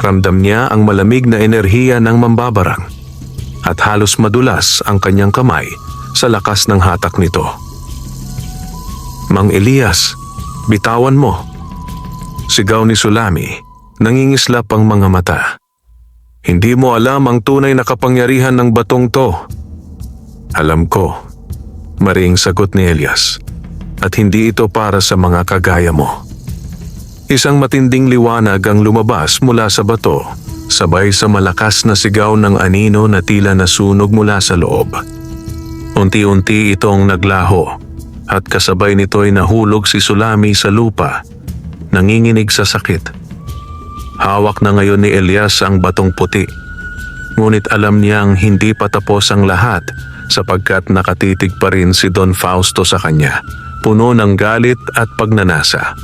Ramdam niya ang malamig na enerhiya ng mambabarang at halos madulas ang kanyang kamay sa lakas ng hatak nito. "Mang Elias, bitawan mo," sigaw ni Sulami, nangingislap ang mga mata. "Hindi mo alam ang tunay na kapangyarihan ng batong to." "Alam ko," maring sagot ni Elias, "at hindi ito para sa mga kagaya mo." Isang matinding liwanag ang lumabas mula sa bato, sabay sa malakas na sigaw ng anino na tila nasunog mula sa loob. Unti-unti itong naglaho at kasabay nito'y nahulog si Sulami sa lupa, nanginginig sa sakit. Hawak na ngayon ni Elias ang batong puti, ngunit alam niyang hindi pa tapos ang lahat sapagkat nakatitig pa rin si Don Fausto sa kanya, puno ng galit at pagnanasa.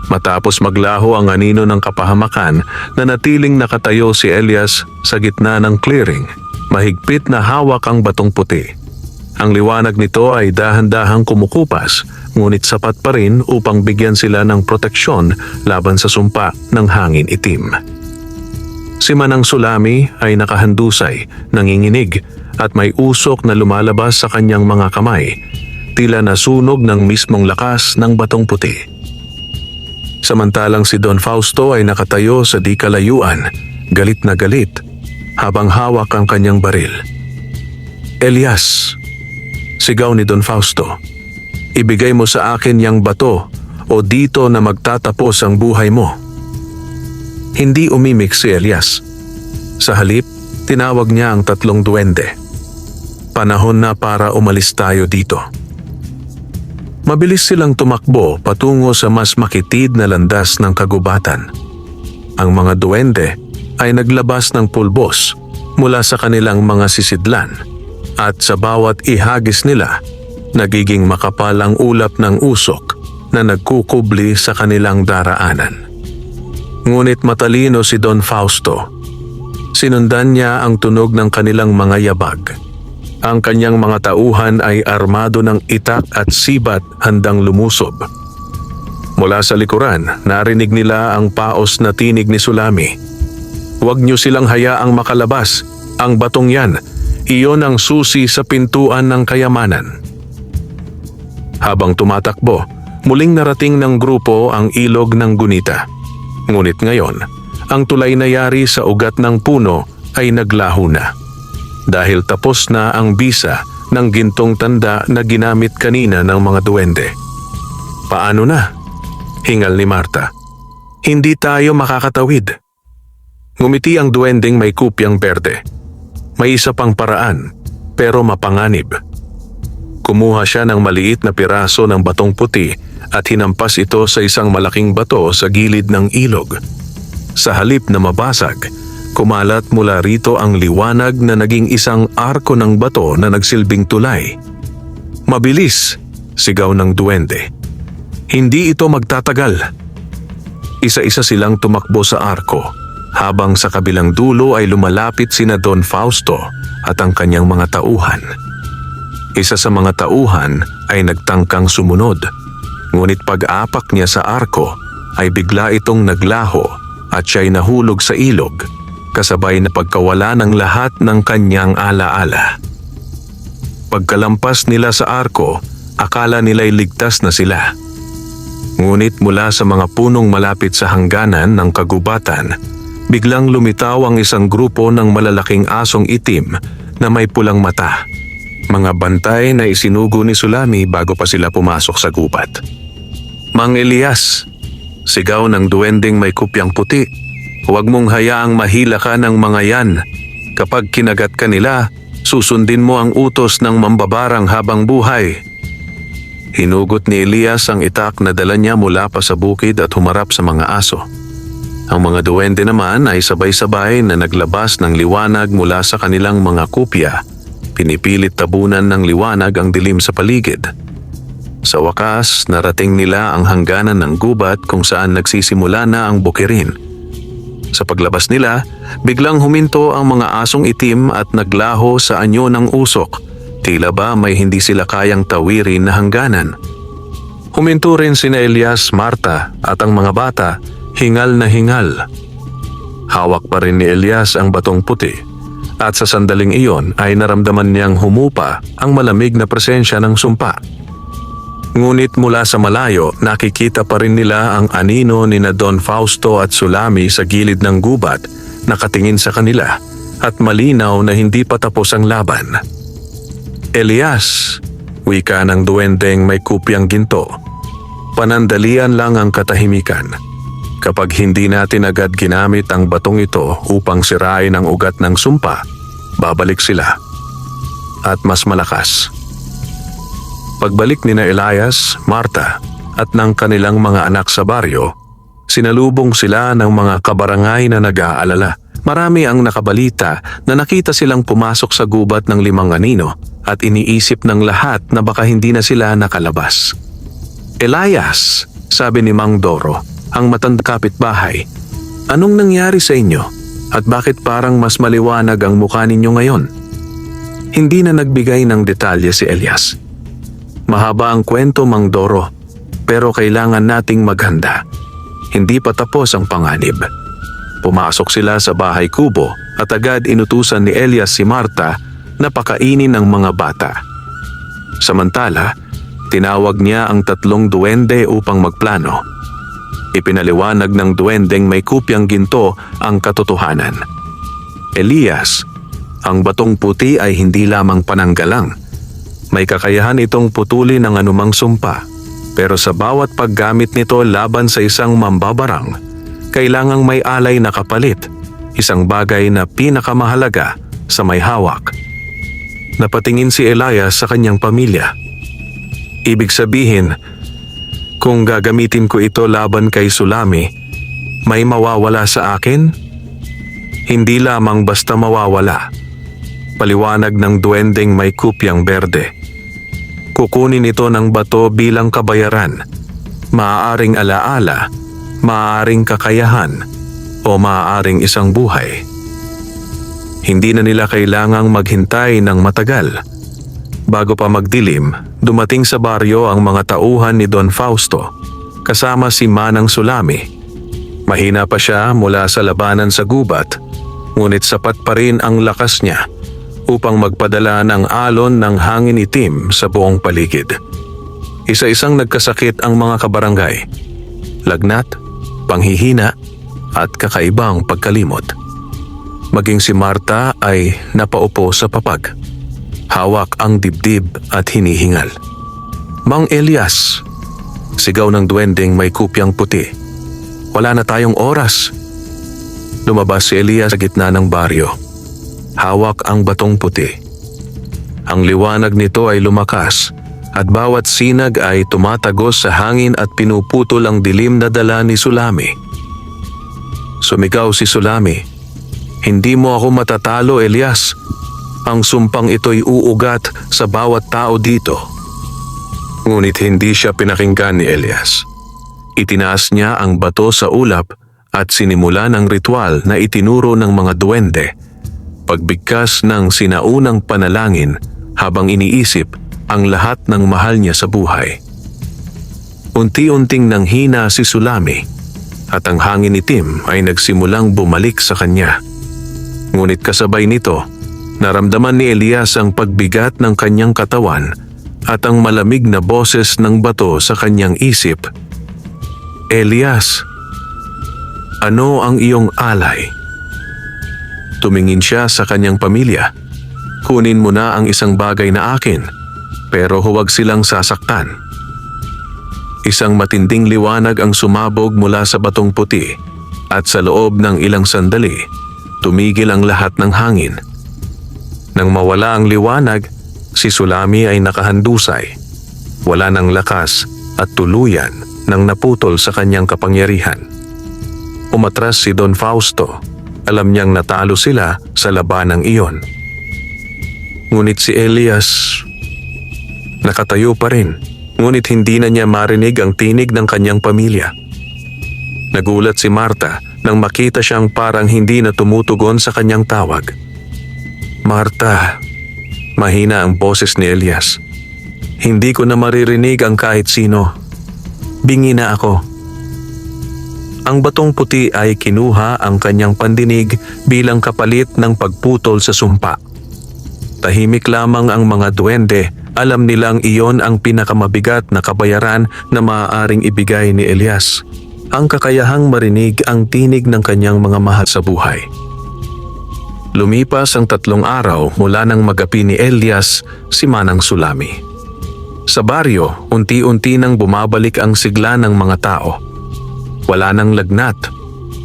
Matapos maglaho ang anino ng kapahamakan, nanatiling nakatayo si Elias sa gitna ng clearing, mahigpit na hawak ang batong puti. Ang liwanag nito ay dahan-dahang kumukupas, ngunit sapat pa rin upang bigyan sila ng proteksyon laban sa sumpa ng hangin itim. Si Manang Sulami ay nakahandusay, nanginginig at may usok na lumalabas sa kanyang mga kamay, tila nasunog ng mismong lakas ng batong puti. Samantalang si Don Fausto ay nakatayo sa di kalayuan, galit na galit, habang hawak ang kanyang baril. "Elias," sigaw ni Don Fausto, "ibigay mo sa akin yang bato o dito na magtatapos ang buhay mo." Hindi umimik si Elias. Sa halip, tinawag niya ang tatlong duwende. Panahon na para umalis tayo dito. Mabilis silang tumakbo patungo sa mas makitid na landas ng kagubatan. Ang mga duwende ay naglabas ng pulbos mula sa kanilang mga sisidlan at sa bawat ihagis nila, nagiging makapal ang ulap ng usok na nagkukubli sa kanilang daraanan. Ngunit matalino si Don Fausto. Sinundan niya ang tunog ng kanilang mga yabag. Ang kanyang mga tauhan ay armado ng itak at sibat handang lumusob. Mula sa likuran, narinig nila ang paos na tinig ni Sulami. "Huwag niyo silang hayaang makalabas. Ang batong yan, iyon ang susi sa pintuan ng kayamanan." Habang tumatakbo, muling narating ng grupo ang ilog ng Gunita. Ngunit ngayon, ang tulay na yari sa ugat ng puno ay naglaho na. Dahil tapos na ang bisa ng gintong tanda na ginamit kanina ng mga duwende. "Paano na?" hingal ni Marta. "Hindi tayo makakatawid." Ngumiti ang duwendeng may kupyang berde. May isa pang paraan, pero mapanganib. Kumuha siya ng maliit na piraso ng batong puti at hinampas ito sa isang malaking bato sa gilid ng ilog. Sa halip na mabasag, kumalat mula rito ang liwanag na naging isang arko ng bato na nagsilbing tulay. "Mabilis!" sigaw ng duwende. "Hindi ito magtatagal." Isa-isa silang tumakbo sa arko, habang sa kabilang dulo ay lumalapit sina Don Fausto at ang kanyang mga tauhan. Isa sa mga tauhan ay nagtangkang sumunod, ngunit pag-apak niya sa arko ay bigla itong naglaho at siya'y nahulog sa ilog, kasabay na pagkawala ng lahat ng kanyang alaala. Pagkalampas nila sa arko, akala nila'y ligtas na sila. Ngunit mula sa mga punong malapit sa hangganan ng kagubatan, biglang lumitaw ang isang grupo ng malalaking asong itim na may pulang mata. Mga bantay na isinugo ni Sulami bago pa sila pumasok sa gubat. "Mang Elias!" sigaw ng duwendeng may kupyang puti. "Huwag mong hayaang mahila ka ng mga yan. Kapag kinagat ka nila, susundin mo ang utos ng mambabarang habang buhay." Hinugot ni Elias ang itak na dala niya mula pa sa bukid at humarap sa mga aso. Ang mga duwende naman ay sabay-sabay na naglabas ng liwanag mula sa kanilang mga kupya. Pinipilit tabunan ng liwanag ang dilim sa paligid. Sa wakas, narating nila ang hangganan ng gubat kung saan nagsisimula na ang bukirin. Sa paglabas nila, biglang huminto ang mga asong itim at naglaho sa anyo ng usok. Tila ba may hindi sila kayang tawirin na hangganan. Huminto rin sina Elias, Marta at ang mga bata, hingal na hingal. Hawak pa rin ni Elias ang batong puti at sa sandaling iyon ay naramdaman niyang humupa ang malamig na presensya ng sumpa. Ngunit mula sa malayo, nakikita pa rin nila ang anino ni na Don Fausto at Sulami sa gilid ng gubat, nakatingin sa kanila at malinaw na hindi pa tapos ang laban. "Elias," wika ng duwendeng may kupyang ginto, "panandalian lang ang katahimikan. Kapag hindi natin agad ginamit ang batong ito upang sirain ang ugat ng sumpa, babalik sila. At mas malakas." Pagbalik ni na Elias, Marta at ng kanilang mga anak sa baryo, sinalubong sila ng mga kabarangay na nag-aalala. Marami ang nakabalita na nakita silang pumasok sa gubat ng 5 anino at iniisip ng lahat na baka hindi na sila nakalabas. "Elias," sabi ni Mang Doro, ang matanda kapitbahay, "anong nangyari sa inyo at bakit parang mas maliwanag ang mukha ninyo ngayon?" Hindi na nagbigay ng detalye si Elias. "Mahaba ang kwento, Mang Doro, pero kailangan nating maghanda. Hindi pa tapos ang panganib." Pumasok sila sa bahay kubo at agad inutusan ni Elias si Marta na pakainin ng mga bata. Samantala, tinawag niya ang 3 duwende upang magplano. Ipinaliwanag ng duwendeng may kupyang ginto ang katotohanan. "Elias, ang batong puti ay hindi lamang pananggalang. May kakayahan itong putulin ang anumang sumpa, pero sa bawat paggamit nito laban sa isang mambabarang, kailangang may alay na kapalit. isang bagay na pinakamahalaga sa may hawak. Napatingin si Elias sa kanyang pamilya. Ibig sabihin, kung gagamitin ko ito laban kay Sulami, may mawawala sa akin? Hindi lamang basta mawawala. Paliwanag ng duwendeng may kupyang berde. Kukunin ito ng bato bilang kabayaran. Maaaring alaala, maaaring kakayahan, o maaaring isang buhay. Hindi na nila kailangang maghintay ng matagal. Bago pa magdilim, dumating sa baryo ang mga tauhan ni Don Fausto, kasama si Manang Sulami. Mahina pa siya mula sa labanan sa gubat, ngunit sapat pa rin ang lakas niya upang magpadala ng alon ng hangin itim sa buong paligid. Isa-isang nagkasakit ang mga kabarangay. Lagnat, panghihina, at kakaibang pagkalimot. Maging si Marta ay napaupo sa papag. Hawak ang dibdib at hinihingal. "Mang Elias!" Sigaw ng duwendeng may kupyang puti. "Wala na tayong oras." Lumabas si Elias sa gitna ng baryo. Hawak ang batong puti. Ang liwanag nito ay lumakas at bawat sinag ay tumatagos sa hangin at pinuputol ang dilim na dala ni Sulami. Sumigaw si Sulami, "Hindi mo ako matatalo, Elias. Ang sumpang ito'y uugat sa bawat tao dito." Ngunit hindi siya pinakinggan ni Elias. Itinaas niya ang bato sa ulap at sinimulan ang ritual na itinuro ng mga duwende, pagbigkas ng sinaunang panalangin habang iniisip ang lahat ng mahal niya sa buhay. Unti-unting nanghina si Sulami at ang hangin itim ay nagsimulang bumalik sa kanya. Ngunit kasabay nito, naramdaman ni Elias ang pagbigat ng kanyang katawan at ang malamig na boses ng bato sa kanyang isip. "Elias, ano ang iyong alay?" Tumingin siya sa kanyang pamilya. "Kunin mo na ang isang bagay na akin, pero huwag silang sasaktan." Isang matinding liwanag ang sumabog mula sa batong puti at sa loob ng ilang sandali, tumigil ang lahat ng hangin. Nang mawala ang liwanag, si Sulami ay nakahandusay. Wala ng lakas at tuluyan nang naputol sa kanyang kapangyarihan. Umatras si Don Fausto. Alam niyang natalo sila sa labanang iyon. Ngunit si Elias nakatayo pa rin, ngunit hindi na niya marinig ang tinig ng kanyang pamilya. Nagulat si Marta nang makita siyang parang hindi na tumutugon sa kanyang tawag. "Marta," mahina ang boses ni Elias. "Hindi ko na maririnig ang kahit sino. Bingi na ako." Ang batong puti ay kinuha ang kanyang pandinig bilang kapalit ng pagputol sa sumpa. Tahimik lamang ang mga duwende, alam nilang iyon ang pinakamabigat na kabayaran na maaaring ibigay ni Elias. Ang kakayahang marinig ang tinig ng kanyang mga mahal sa buhay. Lumipas ang 3 araw mula nang magapi ni Elias si Manang Sulami. Sa baryo, unti-unti nang bumabalik ang sigla ng mga tao. Wala nang lagnat,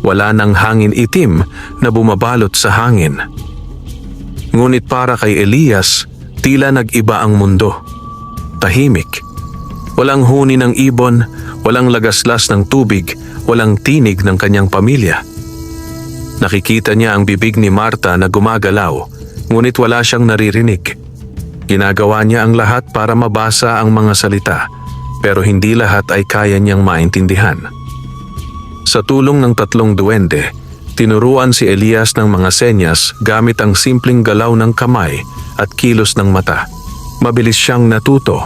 wala nang hangin itim na bumabalot sa hangin. Ngunit para kay Elias, tila nag-iba ang mundo. Tahimik. Walang huni ng ibon, walang lagaslas ng tubig, walang tinig ng kanyang pamilya. Nakikita niya ang bibig ni Marta na gumagalaw, ngunit wala siyang naririnig. Ginagawa niya ang lahat para mabasa ang mga salita, pero hindi lahat ay kaya niyang maintindihan. Sa tulong ng 3 duwende, tinuruan si Elias ng mga senyas gamit ang simpleng galaw ng kamay at kilos ng mata. Mabilis siyang natuto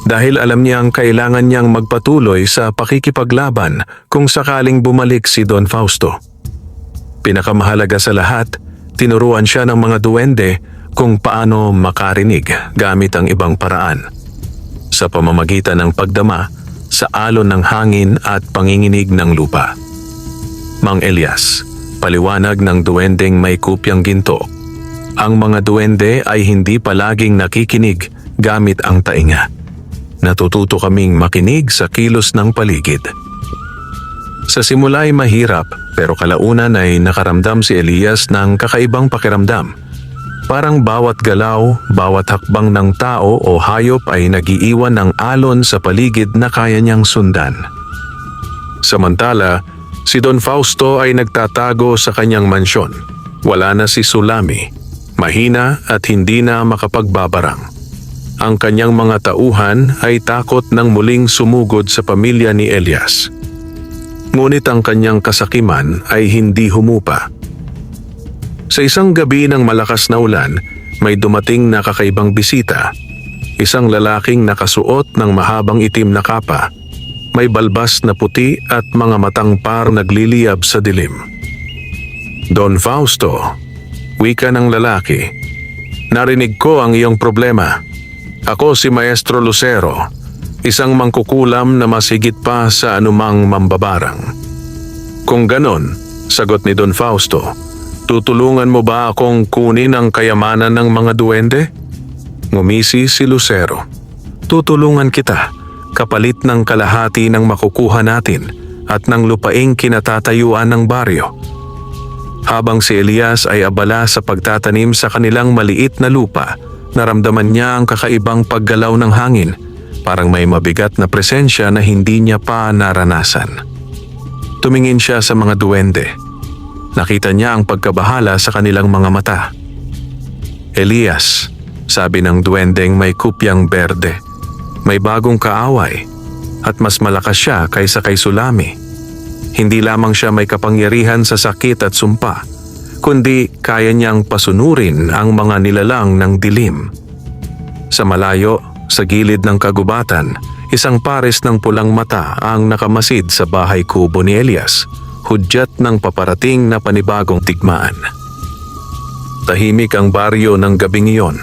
dahil alam niya ang kailangan niyang magpatuloy sa pakikipaglaban kung sakaling bumalik si Don Fausto. Pinakamahalaga sa lahat, tinuruan siya ng mga duwende kung paano makarinig gamit ang ibang paraan. Sa pamamagitan ng pagdama, sa alon ng hangin at panginginig ng lupa. "Mang Elias," paliwanag ng duwendeng may kupyang ginto, "ang mga duwende ay hindi palaging nakikinig gamit ang tainga. Natututo kaming makinig sa kilos ng paligid." Sa simula ay mahirap pero kalaunan ay nakaramdam si Elias ng kakaibang pakiramdam. Parang bawat galaw, bawat hakbang ng tao o hayop ay nagiiwan ng alon sa paligid na kaya niyang sundan. Samantala, si Don Fausto ay nagtatago sa kanyang mansyon. Wala na si Sulami, mahina at hindi na makapagbabarang. Ang kanyang mga tauhan ay takot nang muling sumugod sa pamilya ni Elias. Ngunit ang kanyang kasakiman ay hindi humupa. Sa isang gabi ng malakas na ulan, may dumating na kakaibang bisita. Isang lalaking nakasuot ng mahabang itim na kapa. May balbas na puti at mga matang par nagliliyab sa dilim. Don Fausto, wika ng lalaki. Narinig ko ang iyong problema. Ako si Maestro Lucero, isang mangkukulam na mas higit pa sa anumang mambabarang. Kung ganon, sagot ni Don Fausto, tutulungan mo ba akong kunin ang kayamanan ng mga duwende? Ngumisi si Lucero. Tutulungan kita, kapalit ng kalahati ng makukuha natin at ng lupaing kinatatayuan ng baryo. Habang si Elias ay abala sa pagtatanim sa kanilang maliit na lupa, naramdaman niya ang kakaibang paggalaw ng hangin, parang may mabigat na presensya na hindi niya pa naranasan. Tumingin siya sa mga duwende. Nakita niya ang pagkabahala sa kanilang mga mata. Elias, sabi ng duwendeng may kupyang berde, may bagong kaaway at mas malakas siya kaysa kay Sulami. Hindi lamang siya may kapangyarihan sa sakit at sumpa, kundi kaya niyang pasunurin ang mga nilalang ng dilim. Sa malayo, sa gilid ng kagubatan, isang pares ng pulang mata ang nakamasid sa bahay kubo ni Elias, hudyat ng paparating na panibagong digmaan. Tahimik ang baryo ng gabing iyon.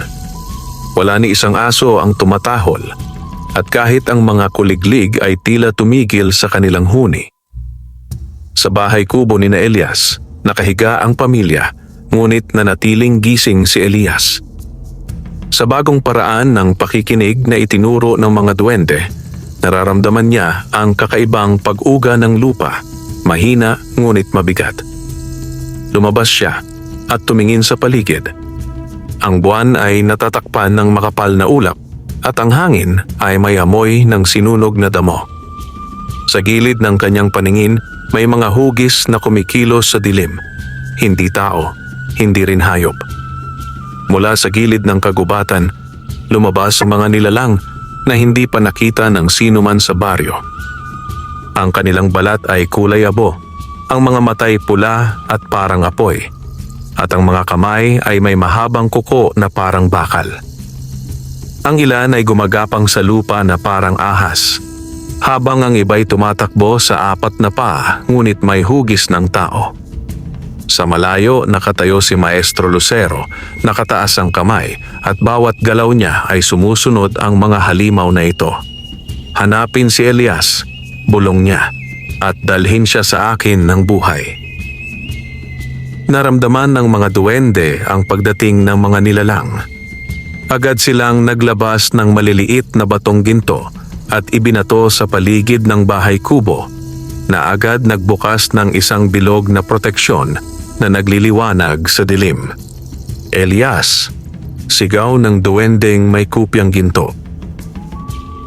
Wala ni isang aso ang tumatahol, at kahit ang mga kuliglig ay tila tumigil sa kanilang huni. Sa bahay kubo ni na Elias, nakahiga ang pamilya, ngunit nanatiling gising si Elias. Sa bagong paraan ng pakikinig na itinuro ng mga duwende, nararamdaman niya ang kakaibang pag-uga ng lupa, mahina ngunit mabigat. Lumabas siya at tumingin sa paligid. Ang buwan ay natatakpan ng makapal na ulap at ang hangin ay may amoy ng sinunog na damo. Sa gilid ng kanyang paningin, may mga hugis na kumikilos sa dilim. Hindi tao, hindi rin hayop. Mula sa gilid ng kagubatan, lumabas ang mga nilalang na hindi pa nakita ng sino man sa baryo. Ang kanilang balat ay kulay abo, ang mga matay pula at parang apoy, at ang mga kamay ay may mahabang kuko na parang bakal. Ang ilan ay gumagapang sa lupa na parang ahas, habang ang iba'y tumatakbo sa apat na paa ngunit may hugis ng tao. Sa malayo, nakatayo si Maestro Lucero, nakataas ang kamay at bawat galaw niya ay sumusunod ang mga halimaw na ito. Hanapin si Elias, bulong niya, at dalhin siya sa akin ng buhay. Naramdaman ng mga duwende ang pagdating ng mga nilalang. Agad silang naglabas ng maliliit na batong ginto at ibinato sa paligid ng bahay kubo na agad nagbukas ng isang bilog na proteksyon na nagliliwanag sa dilim. Elias, sigaw ng duwendeng may kupyang ginto.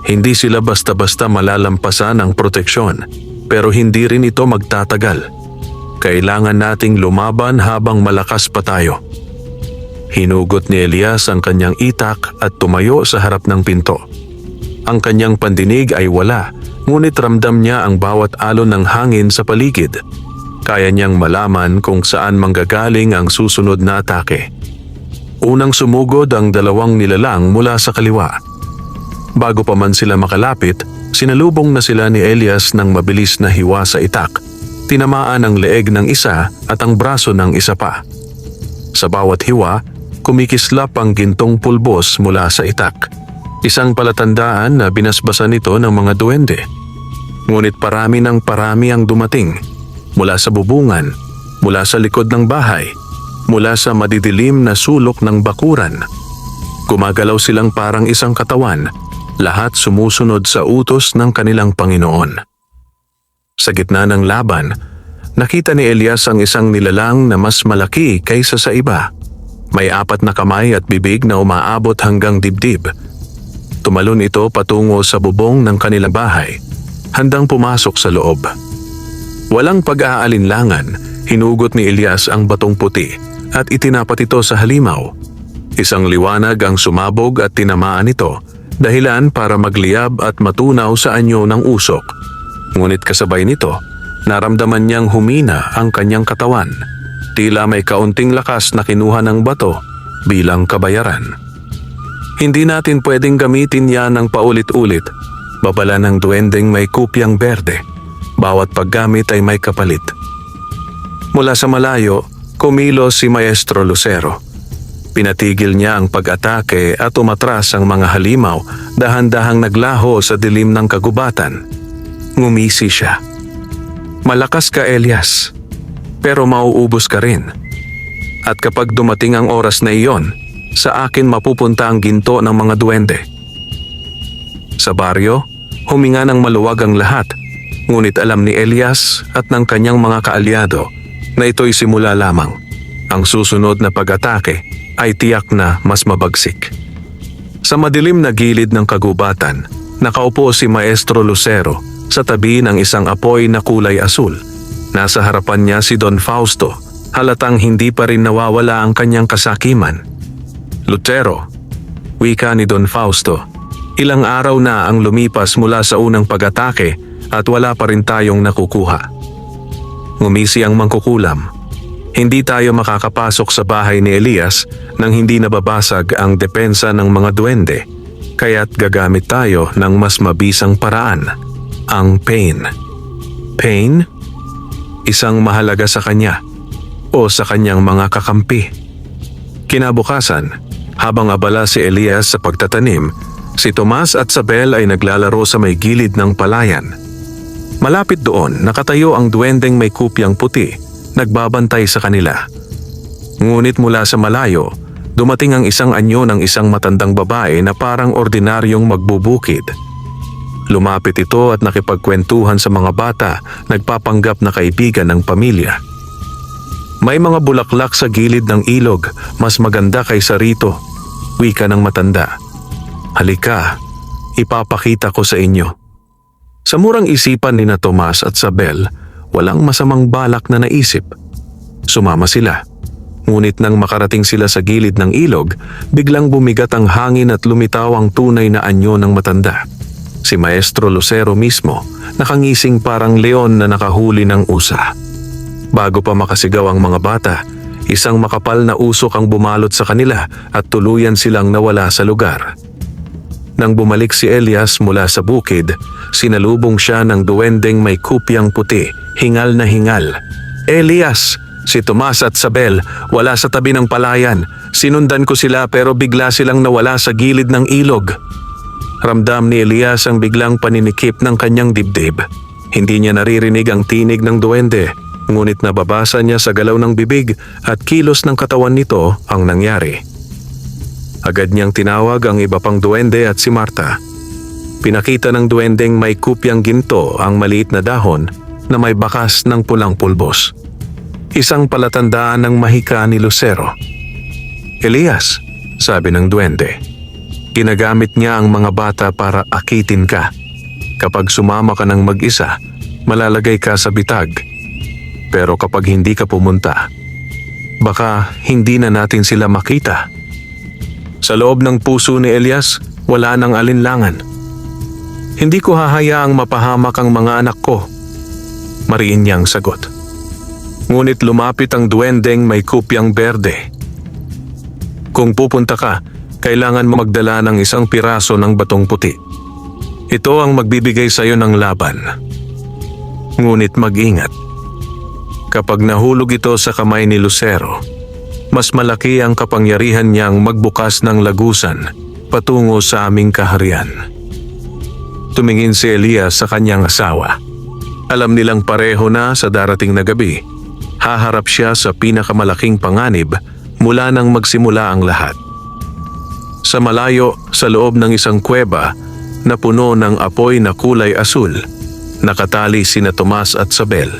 Hindi sila basta-basta malalampasan ang proteksyon, pero hindi rin ito magtatagal. Kailangan nating lumaban habang malakas pa tayo. Hinugot ni Elias ang kanyang itak at tumayo sa harap ng pinto. Ang kanyang pandinig ay wala, ngunit ramdam niya ang bawat alon ng hangin sa paligid. Kaya niyang malaman kung saan manggagaling ang susunod na atake. Unang sumugod ang dalawang nilalang mula sa kaliwa. Bago pa man sila makalapit, sinalubong na sila ni Elias ng mabilis na hiwa sa itak. Tinamaan ang leeg ng isa at ang braso ng isa pa. Sa bawat hiwa, kumikislap ang gintong pulbos mula sa itak. Isang palatandaan na binasbasan ito ng mga duwende. Ngunit parami ng parami ang dumating. Mula sa bubungan, mula sa likod ng bahay, mula sa madidilim na sulok ng bakuran. Gumagalaw silang parang isang katawan, lahat sumusunod sa utos ng kanilang Panginoon. Sa gitna ng laban, nakita ni Elias ang isang nilalang na mas malaki kaysa sa iba. May 4 na kamay at bibig na umaabot hanggang dibdib. Tumalon ito patungo sa bubong ng kanilang bahay, handang pumasok sa loob. Walang pag-aalinlangan, hinugot ni Elias ang batong puti at itinapat ito sa halimaw. Isang liwanag ang sumabog at tinamaan ito, dahilan para magliyab at matunaw sa anyo ng usok. Ngunit kasabay nito, naramdaman niyang humina ang kanyang katawan. Tila may kaunting lakas na kinuha ng bato bilang kabayaran. Hindi natin pwedeng gamitin yan ng paulit-ulit. Babala ng duwendeng may kupyang berde. Bawat paggamit ay may kapalit. Mula sa malayo, kumilos si Maestro Lucero. Pinatigil niya ang pag-atake at umatras ang mga halimaw, dahan-dahang naglaho sa dilim ng kagubatan. Ngumisi siya. Malakas ka, Elias, pero mauubos ka rin. At kapag dumating ang oras na iyon, sa akin mapupunta ang ginto ng mga duwende. Sa baryo, huminga ng maluwag ang lahat, ngunit alam ni Elias at ng kanyang mga kaalyado na ito'y simula lamang. Ang susunod na pag-atake ay tiyak na mas mabagsik. Sa madilim na gilid ng kagubatan, nakaupo si Maestro Lucero sa tabi ng isang apoy na kulay asul. Nasa harapan niya si Don Fausto, halatang hindi pa rin nawawala ang kanyang kasakiman. Lucero, wika ni Don Fausto, ilang araw na ang lumipas mula sa unang pag-atake at wala pa rin tayong nakukuha. Ngumisi ang mangkukulam. Hindi tayo makakapasok sa bahay ni Elias nang hindi nababasag ang depensa ng mga duwende, kaya't gagamit tayo ng mas mabisang paraan, ang pain. Pain? Isang mahalaga sa kanya o sa kanyang mga kakampi. Kinabukasan, habang abala si Elias sa pagtatanim, si Tomas at Sabel ay naglalaro sa may gilid ng palayan. Malapit doon, nakatayo ang duwendeng may kupyang puti, nagbabantay sa kanila. Ngunit mula sa malayo, dumating ang isang anyo ng isang matandang babae na parang ordinaryong magbubukid. Lumapit ito at nakipagkwentuhan sa mga bata, nagpapanggap na kaibigan ng pamilya. May mga bulaklak sa gilid ng ilog, mas maganda kaysa rito, wika ng matanda. Halika, ipapakita ko sa inyo. Sa murang isipan ni na Tomas at Sabel, walang masamang balak na naisip. Sumama sila. Ngunit nang makarating sila sa gilid ng ilog, biglang bumigat ang hangin at lumitaw ang tunay na anyo ng matanda. Si Maestro Lucero mismo, nakangising parang leon na nakahuli ng usa. Bago pa makasigaw ang mga bata, isang makapal na usok ang bumalot sa kanila at tuluyan silang nawala sa lugar. Nang bumalik si Elias mula sa bukid, sinalubong siya ng duwendeng may kupyang puti, hingal na hingal. Elias, si Tomas at Sabel, wala sa tabi ng palayan. Sinundan ko sila pero bigla silang nawala sa gilid ng ilog. Ramdam ni Elias ang biglang paninikip ng kanyang dibdib. Hindi niya naririnig ang tinig ng duwende, ngunit nababasa niya sa galaw ng bibig at kilos ng katawan nito ang nangyari. Agad niyang tinawag ang iba pang duwende at si Marta. Pinakita ng duwendeng may kupyang ginto ang maliit na dahon na may bakas ng pulang pulbos. Isang palatandaan ng mahika ni Lucero. Elias, sabi ng duwende, ginagamit niya ang mga bata para akitin ka. Kapag sumama ka ng mag-isa, malalagay ka sa bitag. Pero kapag hindi ka pumunta, baka hindi na natin sila makita. Sa loob ng puso ni Elias, wala nang alinlangan. Hindi ko hahayaang mapahamak ang mga anak ko, mariin niyang sagot. Ngunit lumapit ang duwendeng may kupyang berde. Kung pupunta ka, kailangan mo magdala ng isang piraso ng batong puti. Ito ang magbibigay sa iyo ng laban. Ngunit mag-ingat. Kapag nahulog ito sa kamay ni Lucero, mas malaki ang kapangyarihan niyang magbukas ng lagusan patungo sa aming kaharian. Tumingin si Elias sa kanyang asawa. Alam nilang pareho na sa darating na gabi, haharap siya sa pinakamalaking panganib mula nang magsimula ang lahat. Sa malayo, sa loob ng isang kuweba na puno ng apoy na kulay asul, nakatali sina Tomas at Sabel.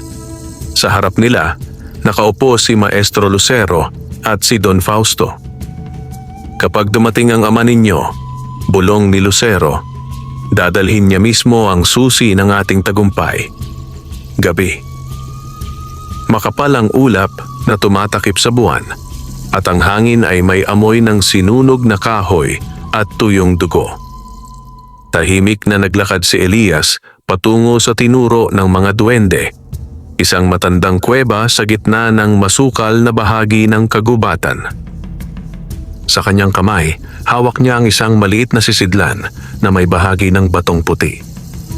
Sa harap nila, nakaupo si Maestro Lucero at si Don Fausto. Kapag dumating ang ama ninyo, bulong ni Lucero, dadalhin niya mismo ang susi ng ating tagumpay. Gabi. Makapal ang ulap na tumatakip sa buwan at ang hangin ay may amoy ng sinunog na kahoy at tuyong dugo. Tahimik na naglakad si Elias patungo sa tinuro ng mga duwende, isang matandang kuweba sa gitna ng masukal na bahagi ng kagubatan. Sa kanyang kamay, hawak niya ang isang maliit na sisidlan na may bahagi ng batong puti.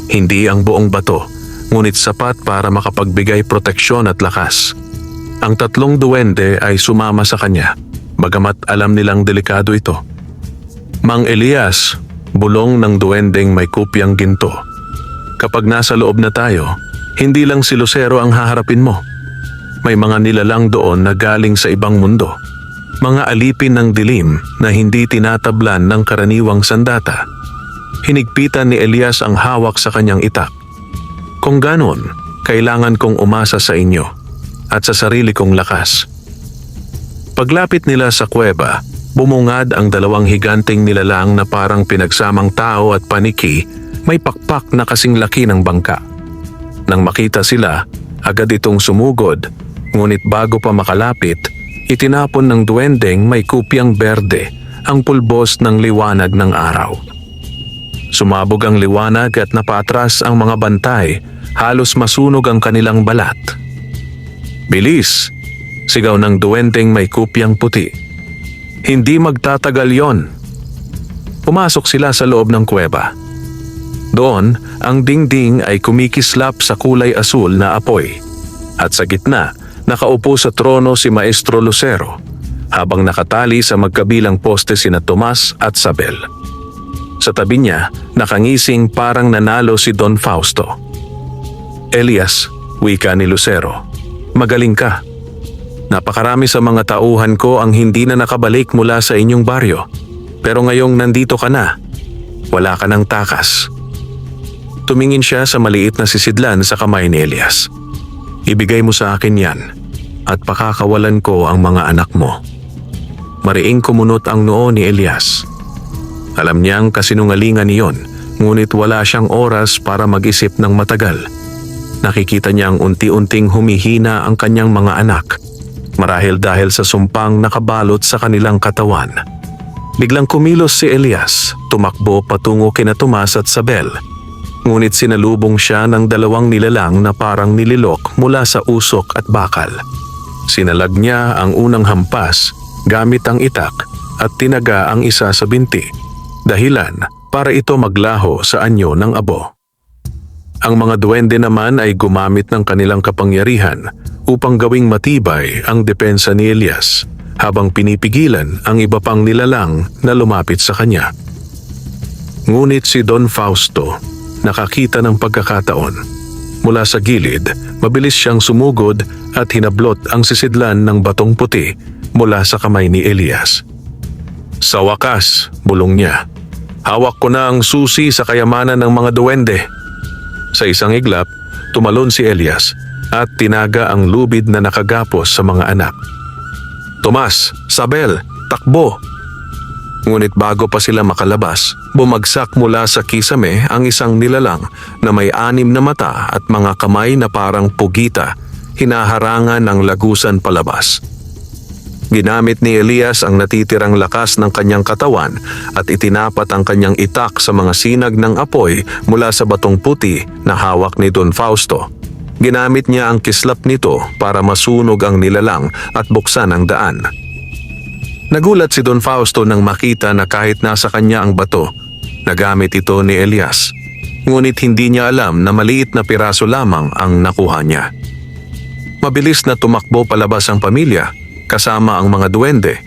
Hindi ang buong bato, ngunit sapat para makapagbigay proteksyon at lakas. Ang tatlong duwende ay sumama sa kanya, bagamat alam nilang delikado ito. Mang Elias, bulong ng duwendeng may kupyang ginto. Kapag nasa loob na tayo, hindi lang si Lucero ang haharapin mo. May mga nilalang doon na galing sa ibang mundo. Mga alipin ng dilim na hindi tinatablan ng karaniwang sandata. Hinigpitan ni Elias ang hawak sa kanyang itak. Kung ganon, kailangan kong umasa sa inyo at sa sarili kong lakas. Paglapit nila sa kuweba, bumungad ang dalawang higanteng nilalang na parang pinagsamang tao at paniki, may pakpak na kasing laki ng bangka. Nang makita sila, agad itong sumugod, ngunit bago pa makalapit, itinapon ng duwendeng may kupyang berde ang pulbos ng liwanag ng araw. Sumabog ang liwanag at napatras ang mga bantay, halos masunog ang kanilang balat. "Bilis!" sigaw ng duwendeng may kupyang puti. "Hindi magtatagal yon." Pumasok sila sa loob ng kuweba. Doon, ang dingding ay kumikislap sa kulay asul na apoy. At sa gitna, nakaupo sa trono si Maestro Lucero, habang nakatali sa magkabilang poste sina Tomas at Sabel. Sa tabi niya, nakangising parang nanalo si Don Fausto. "Elias," wika ni Lucero, "magaling ka. Napakarami sa mga tauhan ko ang hindi na nakabalik mula sa inyong baryo. Pero ngayong nandito ka na, wala ka ng takas." Tumingin siya sa maliit na sisidlan sa kamay ni Elias. "Ibigay mo sa akin yan at pakakawalan ko ang mga anak mo." Mariing kumunot ang noo ni Elias. Alam niyang kasinungalingan niyon, ngunit wala siyang oras para mag-isip ng matagal. Nakikita niyang unti-unting humihina ang kanyang mga anak, marahil dahil sa sumpang nakabalot sa kanilang katawan. Biglang kumilos si Elias, tumakbo patungo kina Tomas at Sabel. Ngunit sinalubong siya ng dalawang nilalang na parang nililok mula sa usok at bakal. Sinalag niya ang unang hampas gamit ang itak at tinaga ang isa sa binti, dahilan para ito maglaho sa anyo ng abo. Ang mga duwende naman ay gumamit ng kanilang kapangyarihan upang gawing matibay ang depensa ni Elias, habang pinipigilan ang iba pang nilalang na lumapit sa kanya. Ngunit si Don Fausto nakakita ng pagkakataon. Mula sa gilid, mabilis siyang sumugod at hinablot ang sisidlan ng batong puti mula sa kamay ni Elias. "Sa wakas," bulong niya, "hawak ko na ang susi sa kayamanan ng mga duwende." Sa isang iglap, tumalon si Elias at tinaga ang lubid na nakagapos sa mga anak. "Tomas, Sabel, takbo!" Ngunit bago pa sila makalabas, bumagsak mula sa kisame ang isang nilalang na may 6 na mata at mga kamay na parang pugita, hinaharangan ng lagusan palabas. Ginamit ni Elias ang natitirang lakas ng kanyang katawan at itinapat ang kanyang itak sa mga sinag ng apoy mula sa batong puti na hawak ni Don Fausto. Ginamit niya ang kislap nito para masunog ang nilalang at buksan ang daan. Nagulat si Don Fausto nang makita na kahit nasa kanya ang bato, nagamit ito ni Elias. Ngunit hindi niya alam na maliit na piraso lamang ang nakuha niya. Mabilis na tumakbo palabas ang pamilya, kasama ang mga duwende,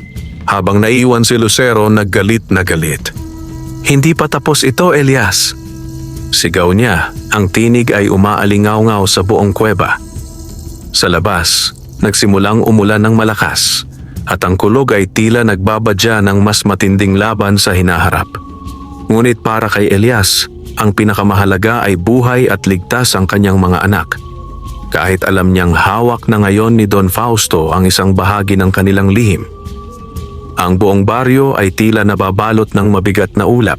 habang naiwan si Lucero na galit na galit. "Hindi pa tapos ito, Elias!" Sigaw niya, ang tinig ay umaalingaw-ngaw sa buong kuweba. Sa labas, nagsimulang umulan ng malakas, at ang kulog ay tila nagbabadya ng mas matinding laban sa hinaharap. Ngunit para kay Elias, Ang pinakamahalaga ay buhay at ligtas ang kanyang mga anak. Kahit alam niyang hawak na ngayon ni Don Fausto ang isang bahagi ng kanilang lihim. Ang buong baryo ay tila nababalot ng mabigat na ulap.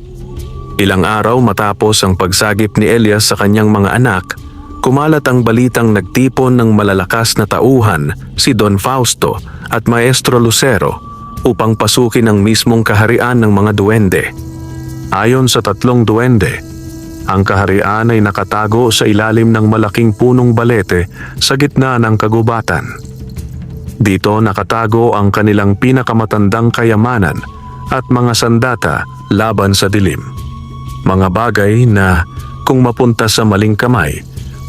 Ilang araw matapos ang pagsagip ni Elias sa kanyang mga anak, kumalat ang balitang nagtipon ng malalakas na tauhan si Don Fausto at Maestro Lucero upang pasukin ang mismong kaharian ng mga duwende. Ayon sa tatlong duwende, ang kaharian ay nakatago sa ilalim ng malaking punong balete sa gitna ng kagubatan. Dito nakatago ang kanilang pinakamatandang kayamanan at mga sandata laban sa dilim. Mga bagay na kung mapunta sa maling kamay,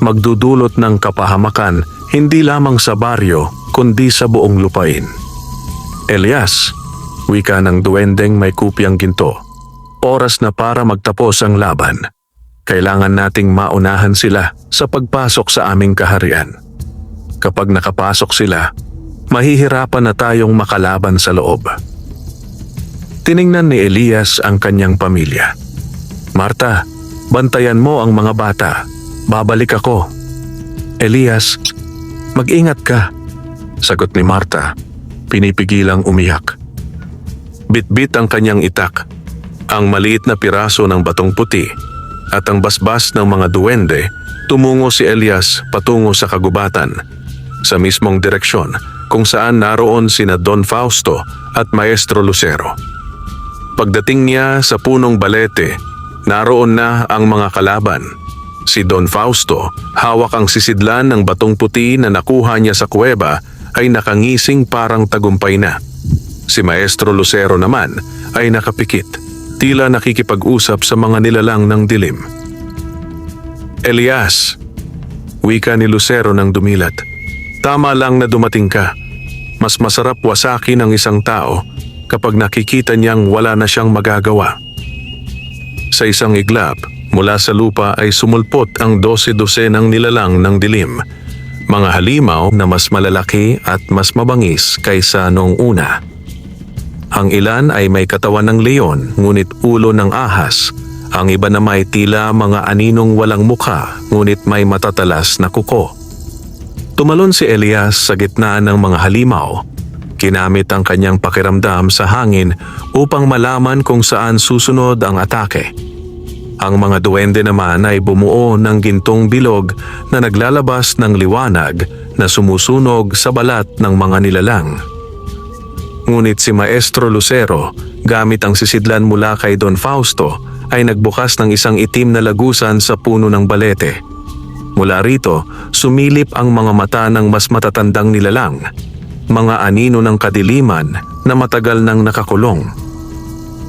magdudulot ng kapahamakan hindi lamang sa baryo kundi sa buong lupain. Elias, wika ng duwendeng may kupyang ginto, oras na para magtapos ang laban. Kailangan nating maunahan sila sa pagpasok sa aming kaharian. Kapag nakapasok sila, mahihirapan na tayong makalaban sa loob. Tiningnan ni Elias ang kanyang pamilya. Marta, bantayan mo ang mga bata. Babalik ako. Elias, mag-ingat ka. Sagot ni Marta, pinipigilang umiyak. Bit-bit ang kanyang itak, ang maliit na piraso ng batong puti, at ang basbas ng mga duwende. Tumungo si Elias patungo sa kagubatan, sa mismong direksyon kung saan naroon sina Don Fausto at Maestro Lucero. Pagdating niya sa punong balete, naroon na ang mga kalaban. Si Don Fausto, hawak ang sisidlan ng batong puti na nakuha niya sa kuweba, ay nakangising parang tagumpay na. Si Maestro Lucero naman ay nakapikit, tila nakikipag-usap sa mga nilalang ng dilim. Elias, wika ni Lucero nang dumilat. Tama lang na dumating ka. Mas masarap wasakin ang isang tao kapag nakikita niyang wala na siyang magagawa. Sa isang iglap, mula sa lupa ay sumulpot ang 12 ng nilalang ng dilim. Mga halimaw na mas malalaki at mas mabangis kaysa noong una. Ang ilan ay may katawan ng leon ngunit ulo ng ahas. Ang iba na may tila mga aninong walang mukha ngunit may matatalas na kuko. Tumalon si Elias sa gitna ng mga halimaw. Kinamit ang kanyang pakiramdam sa hangin upang malaman kung saan susunod ang atake. Ang mga duwende naman ay bumuo ng gintong bilog na naglalabas ng liwanag na sumusunog sa balat ng mga nilalang. Ngunit si Maestro Lucero, gamit ang sisidlan mula kay Don Fausto, ay nagbukas ng isang itim na lagusan sa puno ng balete. Mula rito, sumilip ang mga mata ng mas matatandang nilalang, mga anino ng kadiliman na matagal nang nakakulong.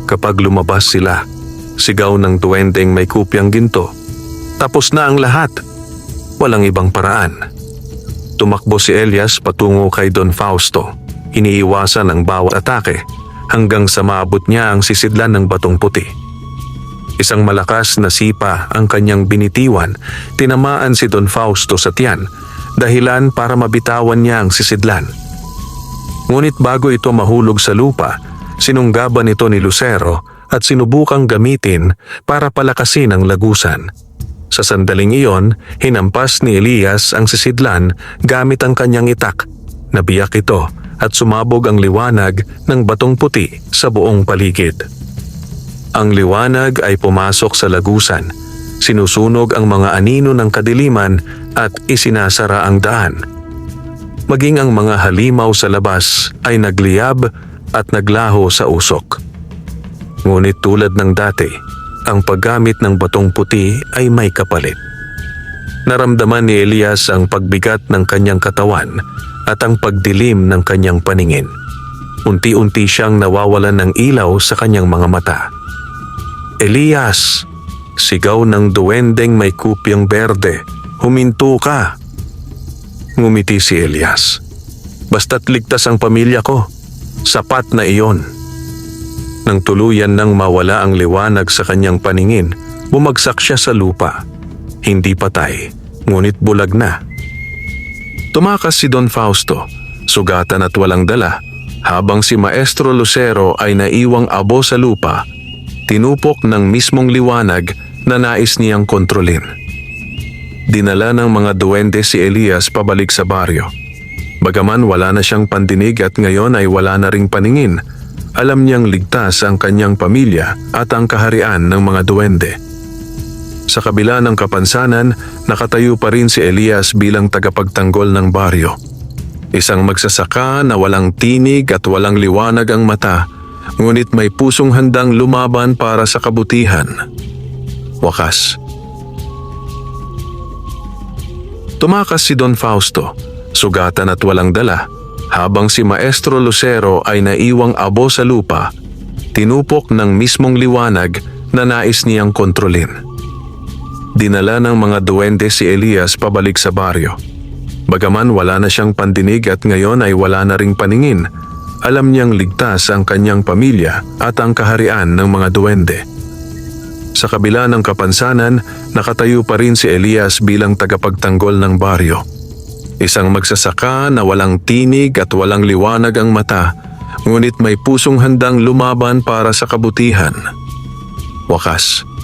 Kapag lumabas sila, sigaw ng duwendeng may kupyang ginto, "Tapos na ang lahat!" Walang ibang paraan. Tumakbo si Elias patungo kay Don Fausto. Iniiwasan ang bawat atake hanggang sa maabot niya ang sisidlan ng batong puti. Isang malakas na sipa ang kanyang binitiwan, tinamaan si Don Fausto sa tiyan, dahilan para mabitawan niya ang sisidlan. Ngunit bago ito mahulog sa lupa, sinunggaban ito ni Lucero at sinubukang gamitin para palakasin ang lagusan. Sa sandaling iyon, hinampas ni Elias ang sisidlan gamit ang kanyang itak. Nabiyak ito at sumabog ang liwanag ng batong puti sa buong paligid. Ang liwanag ay pumasok sa lagusan, sinusunog ang mga anino ng kadiliman at isinasara ang daan. Maging ang mga halimaw sa labas ay nagliyab at naglaho sa usok. Ngunit tulad ng dati, ang paggamit ng batong puti ay may kapalit. Naramdaman ni Elias ang pagbigat ng kanyang katawan at ang pagdilim ng kanyang paningin. Unti-unti siyang nawawalan ng ilaw sa kanyang mga mata. "Elias!" Sigaw ng duwendeng may kupyang berde. "Huminto ka!" Ngumiti si Elias. "Basta't ligtas ang pamilya ko, sapat na iyon." Nang tuluyan nang mawala ang liwanag sa kanyang paningin, bumagsak siya sa lupa. Hindi patay, ngunit bulag na. Tumakas si Don Fausto, sugatan at walang dala, habang si Maestro Lucero ay naiwang abo sa lupa, tinupok ng mismong liwanag na nais niyang kontrolin. Dinala ng mga duwende si Elias pabalik sa baryo. Bagaman wala na siyang pandinig at ngayon ay wala na ring paningin, alam niyang ligtas ang kanyang pamilya at ang kaharian ng mga duwende. Sa kabila ng kapansanan, nakatayo pa rin si Elias bilang tagapagtanggol ng baryo. Isang magsasaka na walang tinig at walang liwanag ang mata, ngunit may pusong handang lumaban para sa kabutihan. Wakas. Tumakas si Don Fausto, sugatan at walang dala, habang si Maestro Lucero ay naiwang abo sa lupa, tinupok ng mismong liwanag na nais niyang kontrolin. Dinala ng mga duwende si Elias pabalik sa baryo. Bagaman wala na siyang pandinig at ngayon ay wala na ring paningin, alam niyang ligtas ang kanyang pamilya at ang kaharian ng mga duwende. Sa kabila ng kapansanan, nakatayo pa rin si Elias bilang tagapagtanggol ng baryo. Isang magsasaka na walang tinig at walang liwanag ang mata, ngunit may pusong handang lumaban para sa kabutihan. Wakas.